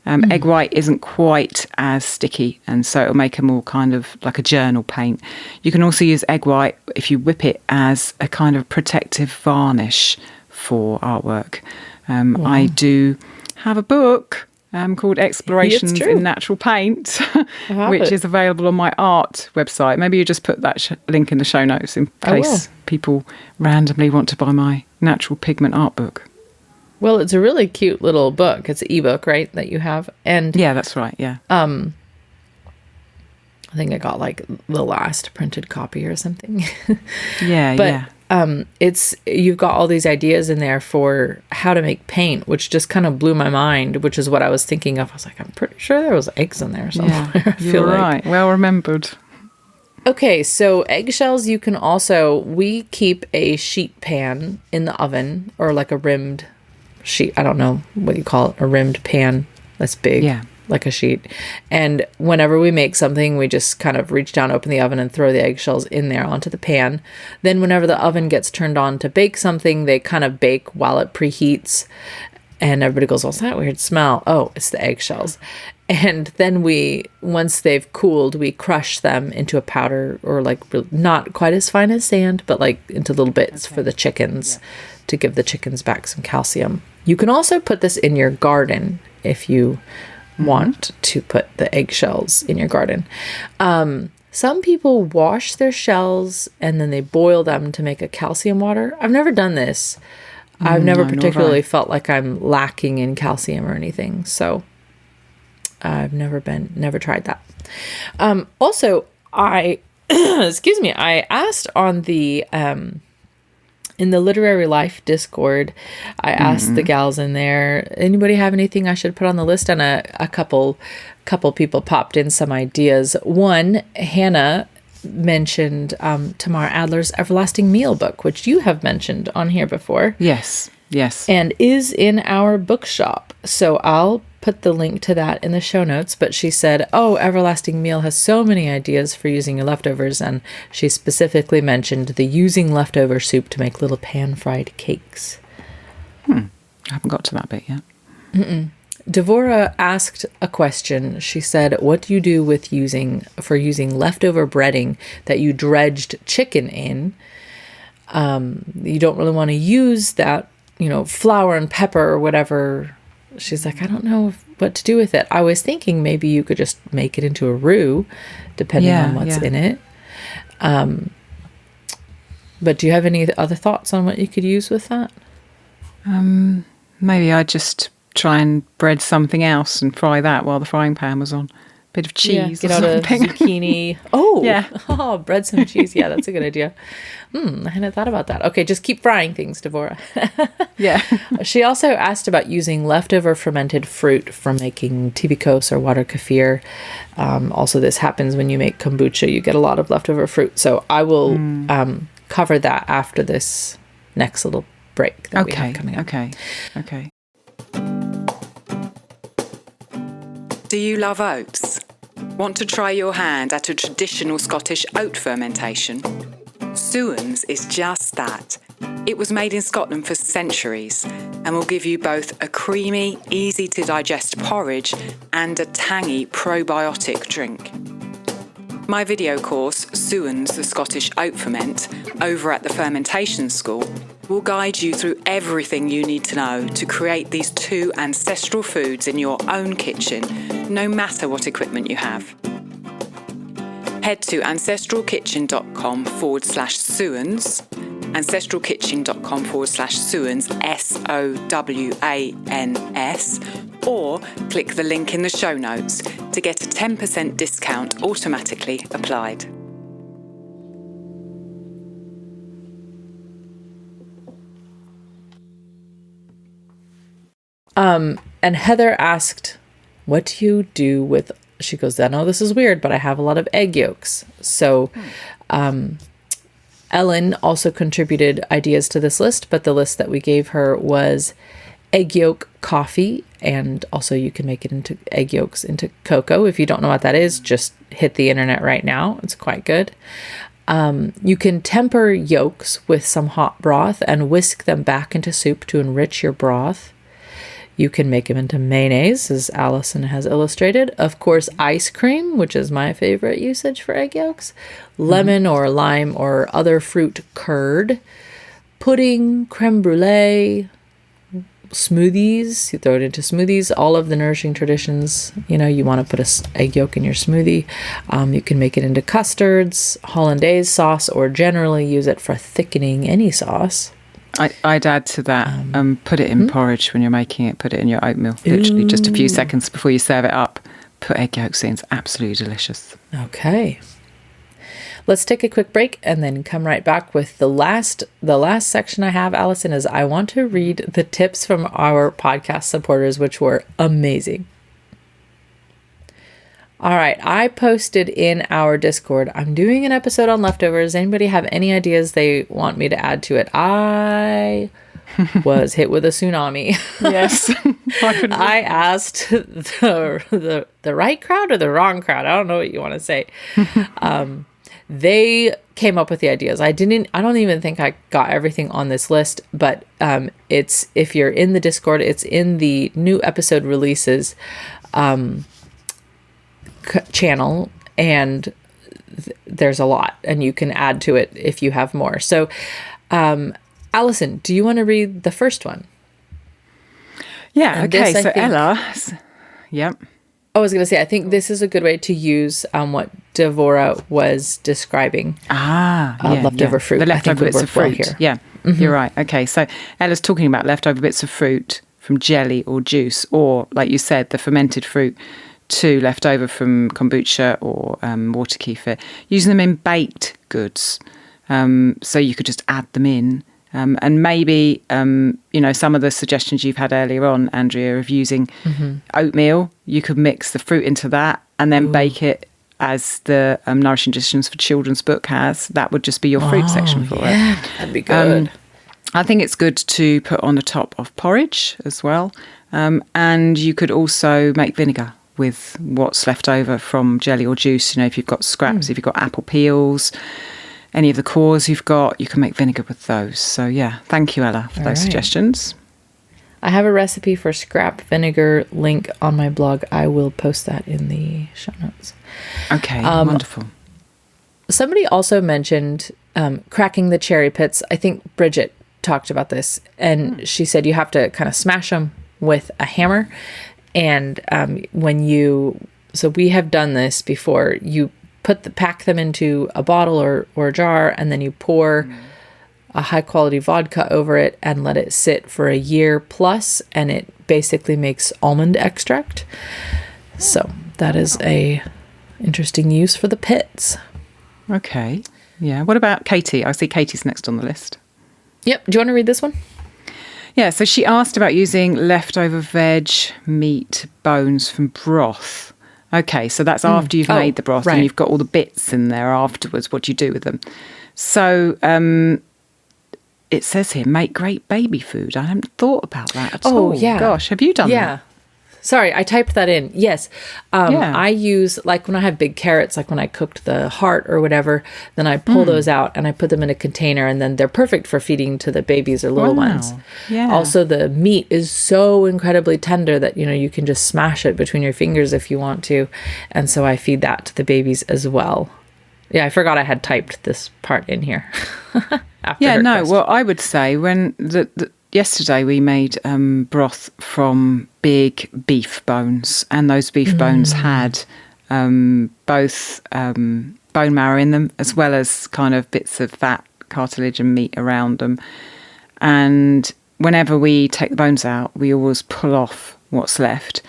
Egg white isn't quite as sticky, and so it'll make a more kind of like a journal paint. You can also use egg white if you whip it as a kind of protective varnish for artwork. I do have a book called Explorations in Natural Paint, which is available on my art website. Maybe you just put that link in the show notes in case people randomly want to buy my natural pigment art book. Well, it's a really cute little book. It's an ebook, right, that you have? And yeah, that's right, yeah. I think I got like the last printed copy or something. But it's, you've got all these ideas in there for how to make paint, which just kind of blew my mind, which is what I was thinking of. I was like, I'm pretty sure there was eggs in there somewhere. Yeah, you're right. Well remembered. Okay, so eggshells, you can also, we keep a sheet pan in the oven, or like a rimmed sheet. I don't know what you call it, a rimmed pan that's big, like a sheet. And whenever we make something, we just kind of reach down, open the oven, and throw the eggshells in there onto the pan. Then whenever the oven gets turned on to bake something, they kind of bake while it preheats. And everybody goes, what's that weird smell? Oh, it's the eggshells. And then once they've cooled, we crush them into a powder, or like not quite as fine as sand, but like into little bits for the chickens to give the chickens back some calcium. You can also put this in your garden if you want to put the eggshells in your garden. Some people wash their shells and then they boil them to make a calcium water. I've never done this. I've never particularly felt like I'm lacking in calcium or anything. So I've never tried that. Also, I asked on the, in the Literary Life Discord, I asked the gals in there, anybody have anything I should put on the list? And a couple people popped in some ideas. One, Hannah mentioned Tamar Adler's Everlasting Meal book, which you have mentioned on here before. Yes. And is in our bookshop. So I'll put the link to that in the show notes. But she said, Everlasting Meal has so many ideas for using your leftovers. And she specifically mentioned the using leftover soup to make little pan-fried cakes. I haven't got to that bit yet. Devora asked a question. She said, what do you do with using leftover breading that you dredged chicken in? You don't really want to use that, flour and pepper or whatever. She's like, I don't know what to do with it. I was thinking maybe you could just make it into a roux, depending on what's in it. But do you have any other thoughts on what you could use with that? Maybe I just try and bread something else and fry that while the frying pan was on. Bit of cheese, get out something. a zucchini. Bread some cheese. Yeah, that's a good idea. I hadn't thought about that. Okay, just keep frying things, Devora. She also asked about using leftover fermented fruit from making tibikos or water kefir. Also, this happens when you make kombucha. You get a lot of leftover fruit. So I will cover that after this next little break that we have coming up. Okay. Do you love oats? Want to try your hand at a traditional Scottish oat fermentation? Suans is just that. It was made in Scotland for centuries and will give you both a creamy, easy to digest porridge and a tangy probiotic drink. My video course, Suans, the Scottish Oat Ferment, over at the Fermentation School, will guide you through everything you need to know to create these two ancestral foods in your own kitchen, no matter what equipment you have. Head to ancestralkitchen.com/Suans, ancestralkitchen.com/Suans, SOWANS, or click the link in the show notes to get a 10% discount automatically applied. And Heather asked, what do you do with, she goes, I know this is weird, but I have a lot of egg yolks. So Ellen also contributed ideas to this list, but the list that we gave her was egg yolk coffee, and also you can make it into egg yolks into cocoa. If you don't know what that is, just hit the internet right now. It's quite good. You can temper yolks with some hot broth and whisk them back into soup to enrich your broth. You can make them into mayonnaise, as Allison has illustrated. Of course, ice cream, which is my favorite usage for egg yolks. Lemon or lime or other fruit curd. Pudding, creme brulee, smoothies. You throw it into smoothies. All of the nourishing traditions. You want to put an egg yolk in your smoothie. You can make it into custards, hollandaise sauce, or generally use it for thickening any sauce. I'd add to that, put it in porridge when you're making it, put it in your oatmeal, literally just a few seconds before you serve it up. Put egg yolks in, it's absolutely delicious. Okay. Let's take a quick break and then come right back with the last section I have, Allison, is I want to read the tips from our podcast supporters, which were amazing. All right. I posted in our Discord, I'm doing an episode on leftovers. Anybody have any ideas they want me to add to it? I was hit with a tsunami. Yes. I asked the right crowd or the wrong crowd. I don't know what you want to say. They came up with the ideas. I don't even think I got everything on this list, but it's, if you're in the Discord, it's in the new episode releases channel, and there's a lot, and you can add to it if you have more. So, Allison, do you want to read the first one? Yeah. And okay. this, So I think, Ella. Yep. I was going to say, I think this is a good way to use what Devora was describing. Leftover fruit. The leftover I think bits of would work fruit. here. Yeah, you're right. Okay, so Ella's talking about leftover bits of fruit from jelly or juice, or like you said, the fermented fruit to leftover from kombucha or water kefir, using them in baked goods. So you could just add them in. And maybe, some of the suggestions you've had earlier on, Andrea, of using oatmeal, you could mix the fruit into that and then bake it as the Nourishing Traditions for Children's book has. That would just be your fruit section for it. That'd be good. I think it's good to put on the top of porridge as well. And you could also make vinegar with what's left over from jelly or juice. If you've got scraps, if you've got apple peels, any of the cores you've got, you can make vinegar with those. So, yeah, thank you, Ella, for those suggestions. I have a recipe for scrap vinegar link on my blog. I will post that in the show notes. Okay, wonderful. Somebody also mentioned cracking the cherry pits. I think Bridget talked about this, and she said you have to kind of smash them with a hammer. And so we have done this before. You pack them into a bottle or a jar, and then you pour a high quality vodka over it and let it sit for a year plus, and it basically makes almond extract. So that is a interesting use for the pits. Okay. Yeah. What about Katie? I see Katie's next on the list. Yep. Do you want to read this one? Yeah, so she asked about using leftover veg, meat, bones from broth. Okay, so that's after you've made the broth and you've got all the bits in there afterwards. What do you do with them? So it says here, make great baby food. I haven't thought about that at all. Yeah. Gosh, have you done that? Sorry, I typed that in. Yes. I use, like when I have big carrots, like when I cooked the heart or whatever, then I pull those out and I put them in a container, and then they're perfect for feeding to the babies or little ones. Yeah. Also, the meat is so incredibly tender that, you can just smash it between your fingers if you want to. And so I feed that to the babies as well. Yeah, I forgot I had typed this part in here. Well, I would say when yesterday we made broth from big beef bones, and those beef bones had both bone marrow in them as well as kind of bits of fat, cartilage and meat around them. And whenever we take the bones out, we always pull off what's left.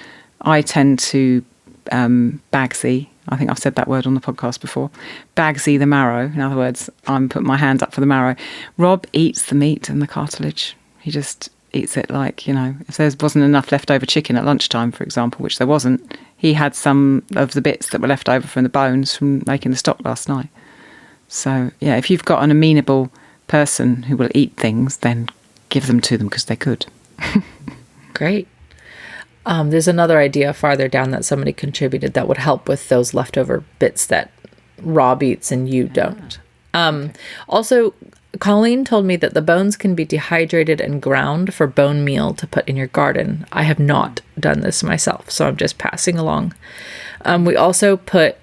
I tend to bagsy. I think I've said that word on the podcast before. Bagsy the marrow. In other words, I'm putting my hands up for the marrow. Rob eats the meat and the cartilage. He just eats it like, if there wasn't enough leftover chicken at lunchtime, for example, which there wasn't, he had some of the bits that were left over from the bones from making the stock last night. So, yeah, if you've got an amenable person who will eat things, then give them to them because they're good. Great. There's another idea farther down that somebody contributed that would help with those leftover bits that Rob eats and you don't. Also, Colleen told me that the bones can be dehydrated and ground for bone meal to put in your garden. I have not done this myself, so I'm just passing along. We also put,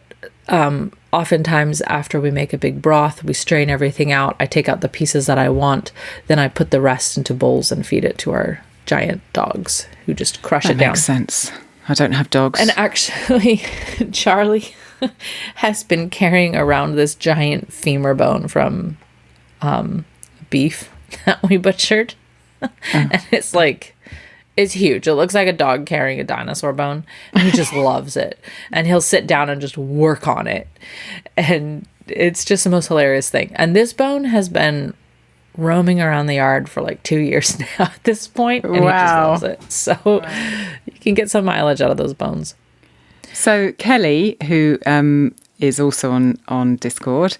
oftentimes after we make a big broth, we strain everything out. I take out the pieces that I want. Then I put the rest into bowls and feed it to our giant dogs who just crush it down. That makes sense. I don't have dogs. And actually, Charlie has been carrying around this giant femur bone from beef that we butchered. And it's huge. It looks like a dog carrying a dinosaur bone. And he just loves it. And he'll sit down and just work on it. And it's just the most hilarious thing. And this bone has been roaming around the yard for 2 years now at this point. And he just loves it. So you can get some mileage out of those bones. So Kelly, who is also on Discord,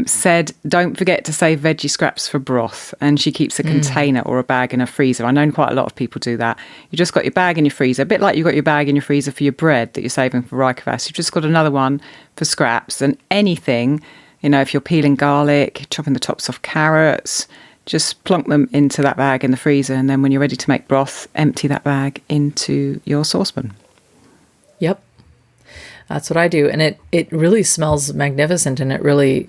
said, don't forget to save veggie scraps for broth. And she keeps a container or a bag in a freezer. I know quite a lot of people do that. You just got your bag in your freezer, a bit like you got your bag in your freezer for your bread that you're saving for Reichenfest. You've just got another one for scraps. And anything, if you're peeling garlic, chopping the tops off carrots, just plonk them into that bag in the freezer. And then when you're ready to make broth, empty that bag into your saucepan. Yep. That's what I do. And it really smells magnificent, and it really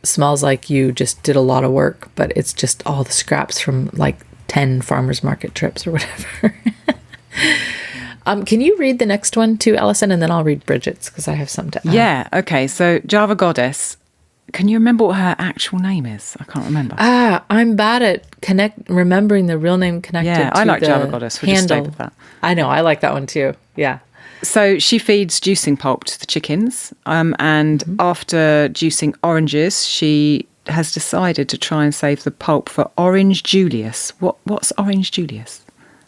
smells like you just did a lot of work, but it's just all the scraps from like 10 farmers market trips or whatever. Can you read the next one too, Alison? And then I'll read Bridget's because I have something to add. Yeah. Okay. So Java Goddess, can you remember what her actual name is? I can't remember. I'm bad at remembering the real name connected to I like the Java Goddess. We'll just stay with that. I know. I like that one too. Yeah. So she feeds juicing pulp to the chickens, and after juicing oranges, she has decided to try and save the pulp for Orange Julius. What's Orange Julius?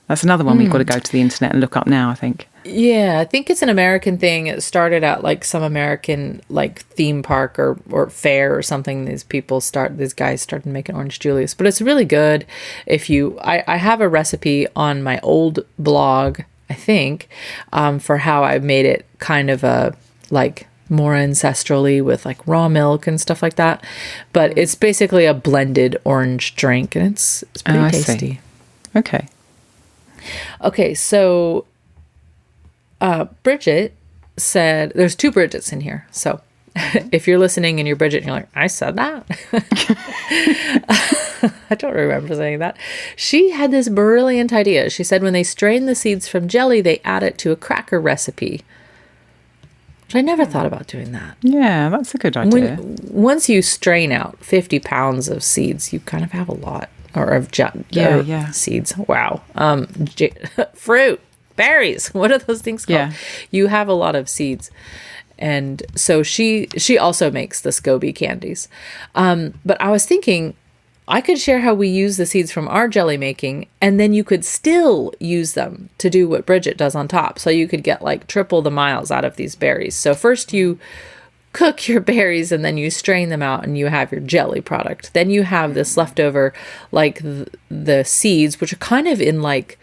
That's another one we've got to go to the internet and look up now, I think. Yeah, I think it's an American thing. It started at like some American like theme park or fair or something. These guys started making Orange Julius, but it's really good. I have a recipe on my old blog, I think, for how I made it kind of a like more ancestrally with like raw milk and stuff like that. But it's basically a blended orange drink, and it's pretty tasty. Okay. Okay, so Bridget said, there's two Bridgets in here. So if you're listening and you're Bridget and you're like, I said that. I don't remember saying that. She had this brilliant idea. She said when they strain the seeds from jelly, they add it to a cracker recipe. Which I never thought about doing that. Yeah, that's a good idea. Once you strain out 50 pounds of seeds, you kind of have a lot. Or of seeds. Wow. Fruit, berries. What are those things called? Yeah. You have a lot of seeds. And so she also makes the SCOBY candies. But I was thinking I could share how we use the seeds from our jelly making, and then you could still use them to do what Bridget does on top. So you could get like triple the miles out of these berries. So first you cook your berries and then you strain them out and you have your jelly product. Then you have this leftover, like the seeds, which are kind of in like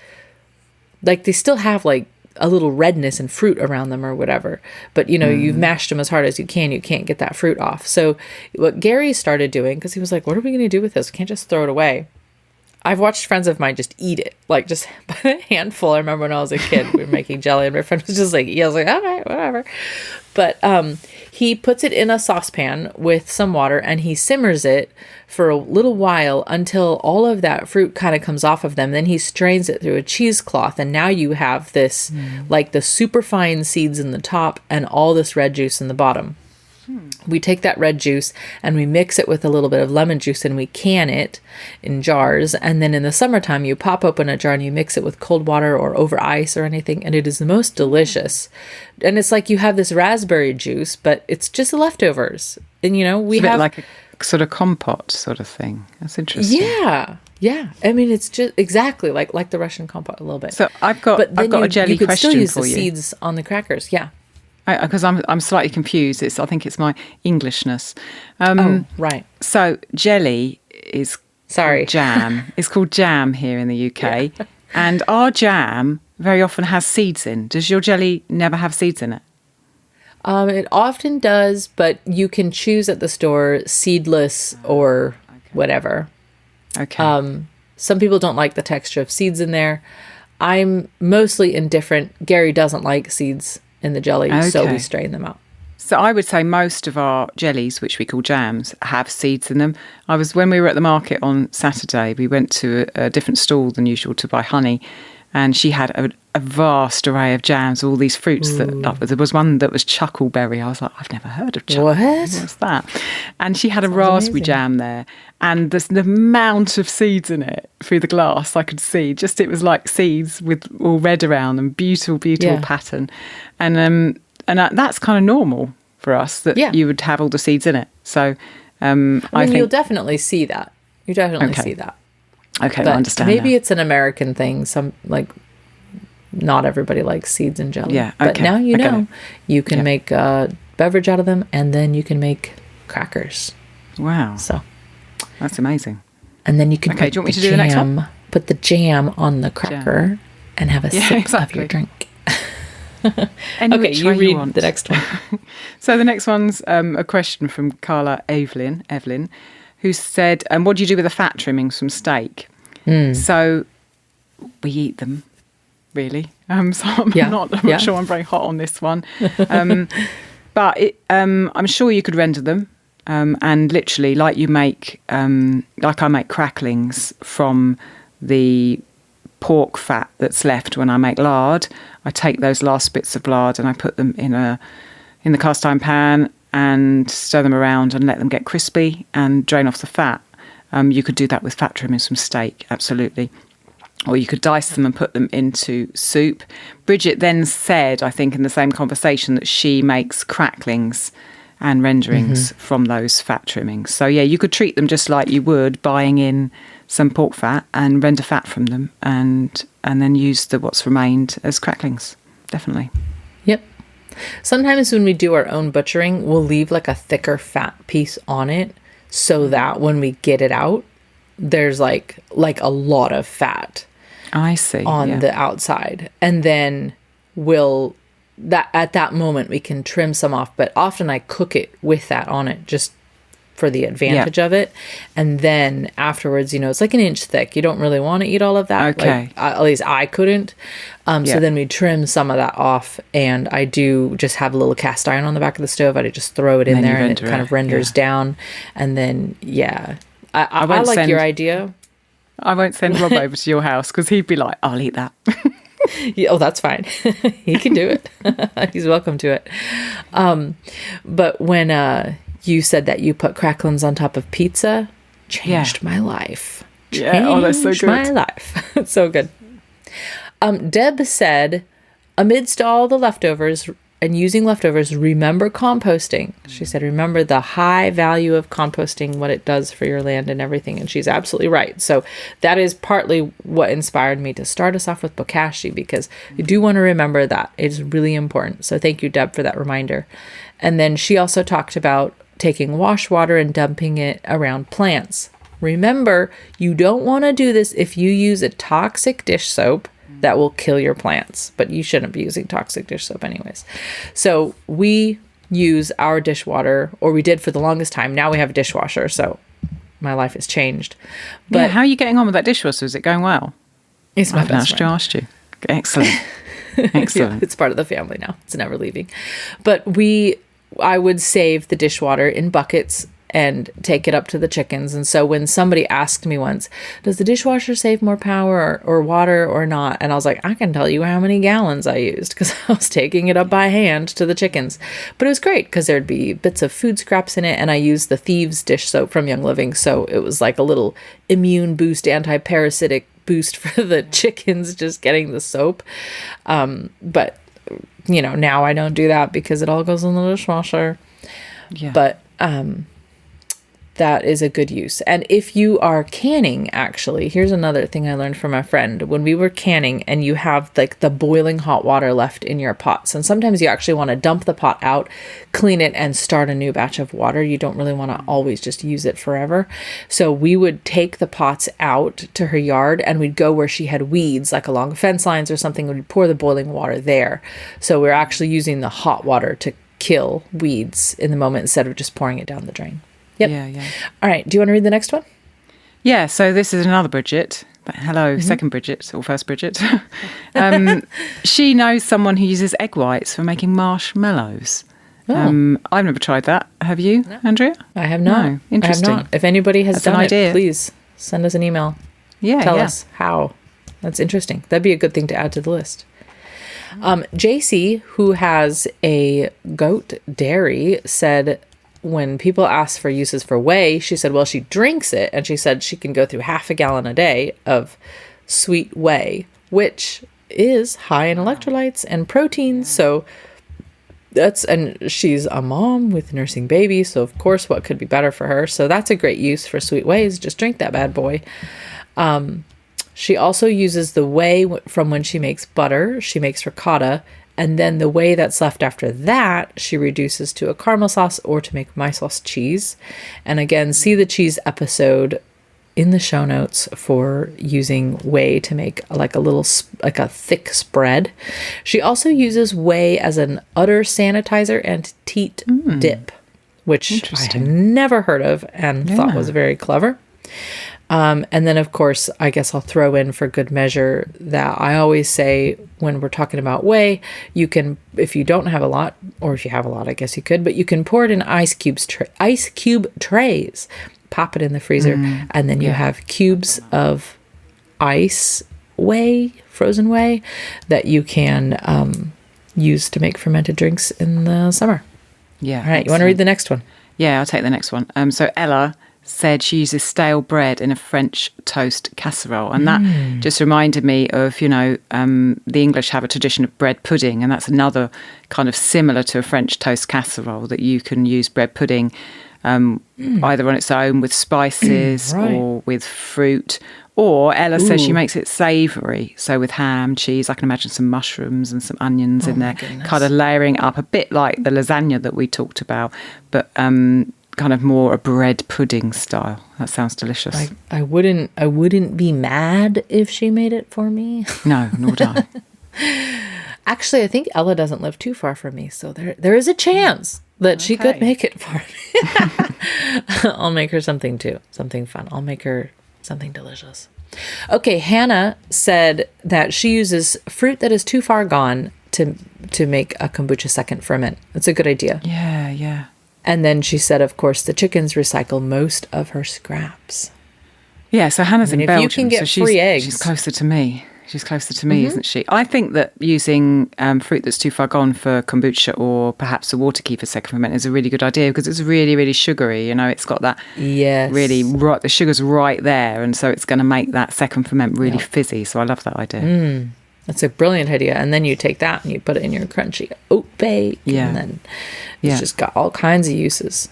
they still have like a little redness and fruit around them or whatever. But, you've mashed them as hard as you can't get that fruit off. So what Gary started doing, because he was like, what are we going to do with this? We can't just throw it away. I've watched friends of mine just eat it, like just a handful. I remember when I was a kid, we were making jelly and my friend was just like, I was like, all right, whatever. But he puts it in a saucepan with some water and he simmers it for a little while until all of that fruit kind of comes off of them. Then he strains it through a cheesecloth. And now you have this, like the super fine seeds in the top and all this red juice in the bottom. We take that red juice and we mix it with a little bit of lemon juice and we can it in jars. And then in the summertime, you pop open a jar and you mix it with cold water or over ice or anything. And it is the most delicious. And it's like you have this raspberry juice, but it's just the leftovers. And, we have like a sort of compote sort of thing. That's interesting. Yeah. Yeah. I mean, it's just exactly like the Russian compote a little bit. So I've got a jelly question for you. You could still use the seeds on the crackers. Yeah. Because I'm slightly confused. I think it's my Englishness. Right. So jelly is jam. It's called jam here in the UK, and our jam very often has seeds in. Does your jelly never have seeds in it? It often does, but you can choose at the store seedless or whatever. Okay. Some people don't like the texture of seeds in there. I'm mostly indifferent. Gary doesn't like seeds in the jelly, so we strain them out. So I would say most of our jellies, which we call jams, have seeds in them. When we were at the market on Saturday, we went to a different stall than usual to buy honey, and she had a vast array of jams, all these fruits. There was one that was chuckleberry. I was like, I've never heard of chuckleberry. What's that? And she had a raspberry jam there, and the amount of seeds in it through the glass I could see. It was like seeds with all red around them, beautiful pattern, and that's kind of normal for us that you would have all the seeds in it. So I think you'll definitely see that. See that. Okay, but I understand. Maybe now. It's an American thing. Some not everybody likes seeds in jelly. Yeah, But okay, now you I get know. it. You can make a beverage out of them, and then you can make crackers. Wow. So, That's amazing. and then you can Okay, put do you want me the to do the next one? jam, put the jam on the cracker and have a sip of exactly. your drink. Any Okay, which you way read want. the next one. So the next one's a question from Carla Evelyn, who said, what do you do with the fat trimmings from steak? So we eat them, really. So I'm not sure I'm very hot on this one. But I'm sure you could render them. And literally, like I make cracklings from the pork fat that's left when I make lard. I take those last bits of lard and I put them in the cast iron pan and stir them around and let them get crispy and drain off the fat. You could do that with fat trimmings from steak, absolutely. Or you could dice them and put them into soup. Bridget then said, I think in the same conversation, that she makes cracklings and renderings from those fat trimmings. So yeah, you could treat them just like you would buying in some pork fat and render fat from them and then use what's remained as cracklings. Definitely. Yep. Sometimes when we do our own butchering, we'll leave like a thicker fat piece on it so that when we get it out, there's like a lot of fat I see. on the outside. And then at that moment we can trim some off, but often I cook it with that on it just for the advantage of it. And then afterwards, it's like an inch thick. You don't really want to eat all of that. Okay. At least I couldn't. So then we trim some of that off, and I do just have a little cast iron on the back of the stove. I just throw it in there and it kind of renders down. And then, I like your idea. I won't send Rob over to your house because he'd be like, I'll eat that. Oh, that's fine. He can do it. He's welcome to it. But when you said that you put cracklings on top of pizza, changed my life. That's so good. My life. It's so good. Deb said, amidst all the leftovers and using leftovers, remember composting. She said, remember the high value of composting, what it does for your land and everything. And she's absolutely right. So that is partly what inspired me to start us off with Bokashi, because you do want to remember that. It's really important. So thank you, Deb, for that reminder. And then she also talked about taking wash water and dumping it around plants. Remember, you don't want to do this if you use a toxic dish soap that will kill your plants, but you shouldn't be using toxic dish soap anyways. So we use our dishwater, or we did for the longest time. Now we have a dishwasher, so my life has changed. But how are you getting on with that dishwasher? Is it going well? It's my best friend. Asked you. Excellent. Excellent. It's part of the family now. It's never leaving. But I would save the dishwater in buckets and take it up to the chickens. And so when somebody asked me once, does the dishwasher save more power or water or not? And I was like, I can tell you how many gallons I used, because I was taking it up by hand to the chickens. But it was great because there'd be bits of food scraps in it. And I used the Thieves dish soap from Young Living. So it was like a little immune boost, anti-parasitic boost for the chickens, just getting the soap. But, now I don't do that because it all goes in the dishwasher. Yeah. But, that is a good use. And if you are canning, actually, here's another thing I learned from a friend. When we were canning and you have like the boiling hot water left in your pots, and sometimes you actually want to dump the pot out, clean it, and start a new batch of water. You don't really want to always just use it forever. So we would take the pots out to her yard and we'd go where she had weeds, like along fence lines or something. We'd pour the boiling water there. So we're actually using the hot water to kill weeds in the moment instead of just pouring it down the drain. Yep. Yeah. All right. Do you want to read the next one? Yeah. So this is another Bridget. Hello, second Bridget or first Bridget. She knows someone who uses egg whites for making marshmallows. Oh. I've never tried that. Have you, Andrea? I have not. No. Interesting. I have not. If anybody has That's done an it, idea. please send us an email. Tell us how. That's interesting. That'd be a good thing to add to the list. JC, who has a goat dairy, said, when people ask for uses for whey, she said, well, she drinks it. And she said she can go through half a gallon a day of sweet whey, which is high in electrolytes and protein. So and she's a mom with nursing babies. So of course, what could be better for her? So that's a great use for sweet whey, is just drink that bad boy. She also uses the whey from when she makes butter. She makes ricotta. And then the whey that's left after that, she reduces to a caramel sauce or to make miso cheese. And again, see the cheese episode in the show notes for using whey to make like a thick spread. She also uses whey as an udder sanitizer and teat dip, which I had never heard of and thought was very clever. And then, of course, I guess I'll throw in for good measure that I always say when we're talking about whey, you can, if you don't have a lot, or if you have a lot, I guess you could, but you can pour it in ice cube trays, pop it in the freezer, and then you have cubes of ice whey, frozen whey, that you can use to make fermented drinks in the summer. Yeah. All right, you want to read the next one? Yeah, I'll take the next one. So Ella said she uses stale bread in a French toast casserole. And that just reminded me of, the English have a tradition of bread pudding. And that's another kind of similar to a French toast casserole, that you can use bread pudding either on its own with spices or with fruit. Or Ella says she makes it savoury. So with ham, cheese, I can imagine some mushrooms and some onions in there, kind of layering up a bit like the lasagna that we talked about, but kind of more a bread pudding style. That sounds delicious. I wouldn't be mad if she made it for me. No, nor would I. Actually, I think Ella doesn't live too far from me, so there is a chance that she could make it for me. I'll make her something too, something fun. I'll make her something delicious. Okay, Hannah said that she uses fruit that is too far gone to make a kombucha second ferment. That's a good idea. Yeah. And then she said, of course, the chickens recycle most of her scraps. Yeah, so Hannah's in Belgium, you can get so free eggs. She's closer to me. Isn't she? I think that using fruit that's too far gone for kombucha or perhaps a water kefir second ferment is a really good idea, because it's really, really sugary. It's got that really right, the sugar's right there, and so it's going to make that second ferment really fizzy. So I love that idea. That's a brilliant idea. And then you take that and you put it in your crunchy oat bake. Yeah. And then it's just got all kinds of uses.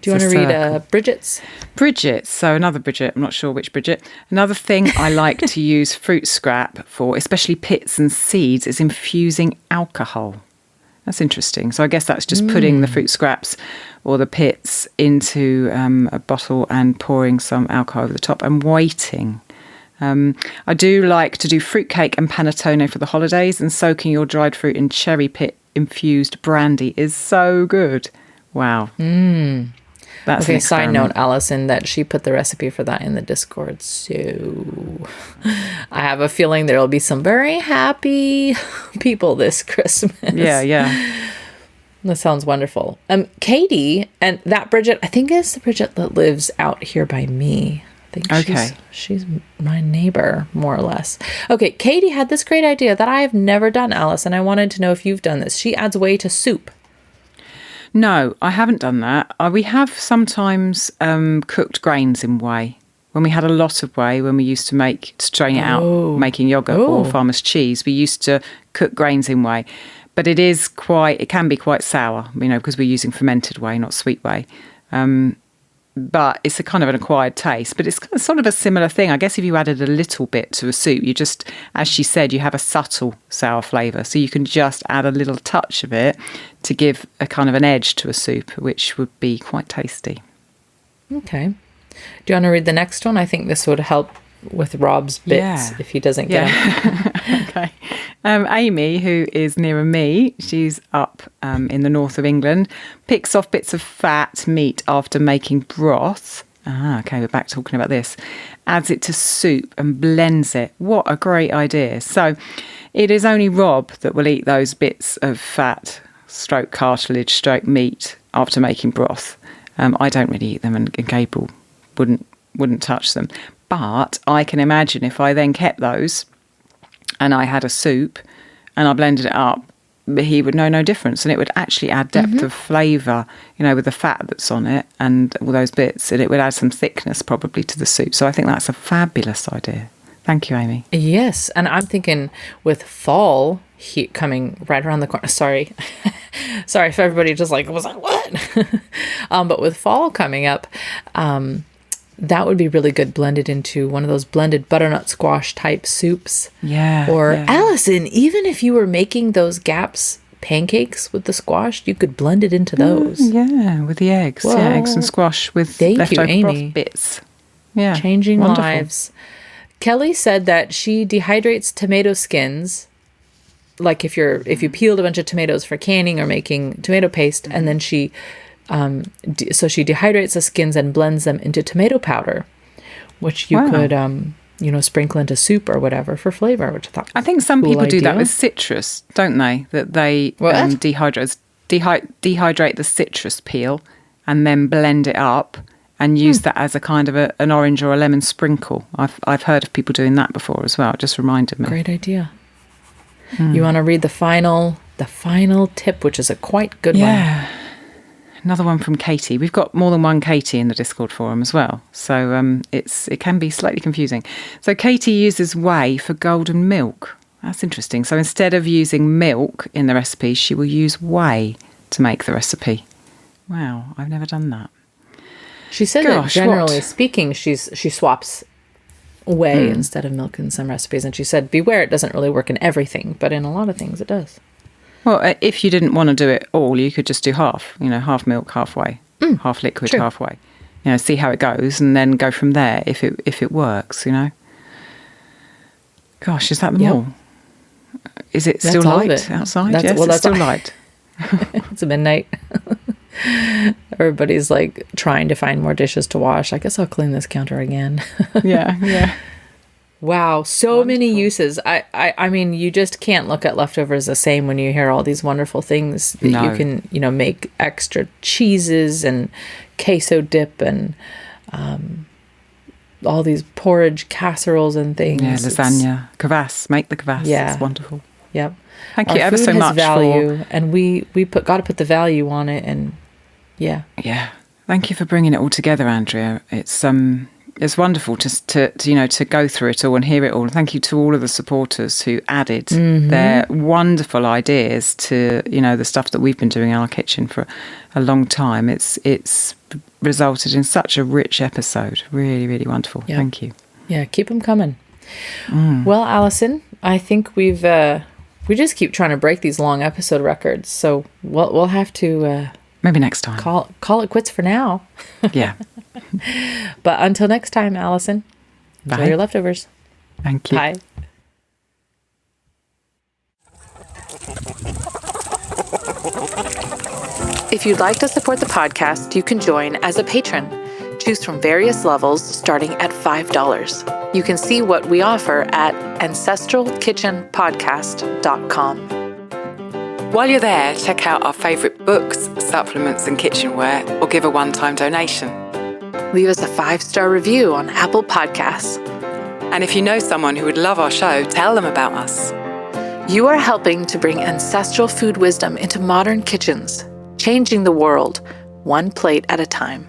Do you want to read Bridget's? Bridget. So another Bridget. I'm not sure which Bridget. Another thing I like to use fruit scrap for, especially pits and seeds, is infusing alcohol. That's interesting. So I guess that's just putting the fruit scraps or the pits into a bottle and pouring some alcohol over the top and waiting. I do like to do fruitcake and panettone for the holidays, and soaking your dried fruit in cherry pit infused brandy is so good. Wow. That's okay, side note, Allison, that she put the recipe for that in the Discord. So I have a feeling there'll be some very happy people this Christmas. Yeah. That sounds wonderful. Katie, and that Bridget, I think is the Bridget that lives out here by me. I think she's my neighbor, more or less. Okay, Katie had this great idea that I have never done, Alice, and I wanted to know if you've done this. She adds whey to soup. No, I haven't done that. We have sometimes cooked grains in whey. When we had a lot of whey, when we used to strain it out, making yogurt or farmer's cheese, we used to cook grains in whey. But it can be quite sour, because we're using fermented whey, not sweet whey. But it's a kind of an acquired taste. But it's sort of a similar thing. I guess if you added a little bit to a soup, you just, as she said, you have a subtle sour flavour. So you can just add a little touch of it to give a kind of an edge to a soup, which would be quite tasty. Okay. Do you want to read the next one? I think this would help with Rob's bits if he doesn't get them. Okay. Amy, who is nearer me, she's up in the north of England, picks off bits of fat meat after making broth. Okay, we're back talking about this. Adds it to soup and blends it. What a great idea. So it is only Rob that will eat those bits of fat, stroke cartilage, stroke meat after making broth. I don't really eat them, and Gabriel wouldn't touch them. But I can imagine if I then kept those and I had a soup and I blended it up, he would know no difference, and it would actually add depth of flavour, with the fat that's on it and all those bits, and it would add some thickness probably to the soup. So I think that's a fabulous idea. Thank you, Amy. Yes, and I'm thinking with fall coming right around the corner. Sorry if everybody just was like, what? But with fall coming up, that would be really good blended into one of those blended butternut squash type soups. Yeah. Or yeah. Allison, even if you were making those Gaps pancakes with the squash, you could blend it into those. Yeah, with the eggs. Whoa. Yeah, eggs and squash with Thank you, leftover Amy. broth bits. Yeah. Changing wonderful. lives. Kelly said that she dehydrates tomato skins, like if you peeled a bunch of tomatoes for canning or making tomato paste, and then she she dehydrates the skins and blends them into tomato powder, which you could sprinkle into soup or whatever for flavor, which I thought I think some people do that idea. with citrus, don't they? That they dehydrate the citrus peel and then blend it up and use that as a kind of an orange or a lemon sprinkle. I've heard of people doing that before as well. It just reminded me. Great idea. You want to read the final tip, which is a quite good one. Yeah. Another one from Katie. We've got more than one Katie in the Discord forum as well. So it can be slightly confusing. So Katie uses whey for golden milk. That's interesting. So instead of using milk in the recipe, she will use whey to make the recipe. Wow, I've never done that. She said that generally speaking, she swaps whey instead of milk in some recipes. And she said, beware, it doesn't really work in everything, but in a lot of things it does. Well, if you didn't want to do it all, you could just do half, half milk, half whey, half liquid, True. half whey. See how it goes and then go from there if it works, Gosh, is that them all? Is it still light outside? Yes, it's still light. It's midnight. Everybody's like trying to find more dishes to wash. I guess I'll clean this counter again. Yeah. Wow, so many uses. I mean, you just can't look at leftovers the same when you hear all these wonderful things that you can, make extra cheeses and queso dip and all these porridge casseroles and things. Yeah, lasagna, kvass, make the kvass. Yeah. It's wonderful. Yep. Thank Our you ever food so has much value, and we got to put the value on it, and yeah. Thank you for bringing it all together, Andrea. It's wonderful to go through it all and hear it all. Thank you to all of the supporters who added their wonderful ideas to the stuff that we've been doing in our kitchen for a long time. It's resulted in such a rich episode. Really, really wonderful. Yep. Thank you. Yeah, keep them coming. Well, Allison, I think we just keep trying to break these long episode records, so we'll have to maybe next time call it quits for now. Yeah. But until next time, Allison, enjoy your leftovers. Thank you. Bye. If you'd like to support the podcast, you can join as a patron. Choose from various levels starting at $5. You can see what we offer at ancestralkitchenpodcast.com. While you're there, check out our favourite books, supplements and kitchenware, or give a one-time donation. Leave us a 5-star review on Apple Podcasts. And if you know someone who would love our show, tell them about us. You are helping to bring ancestral food wisdom into modern kitchens, changing the world one plate at a time.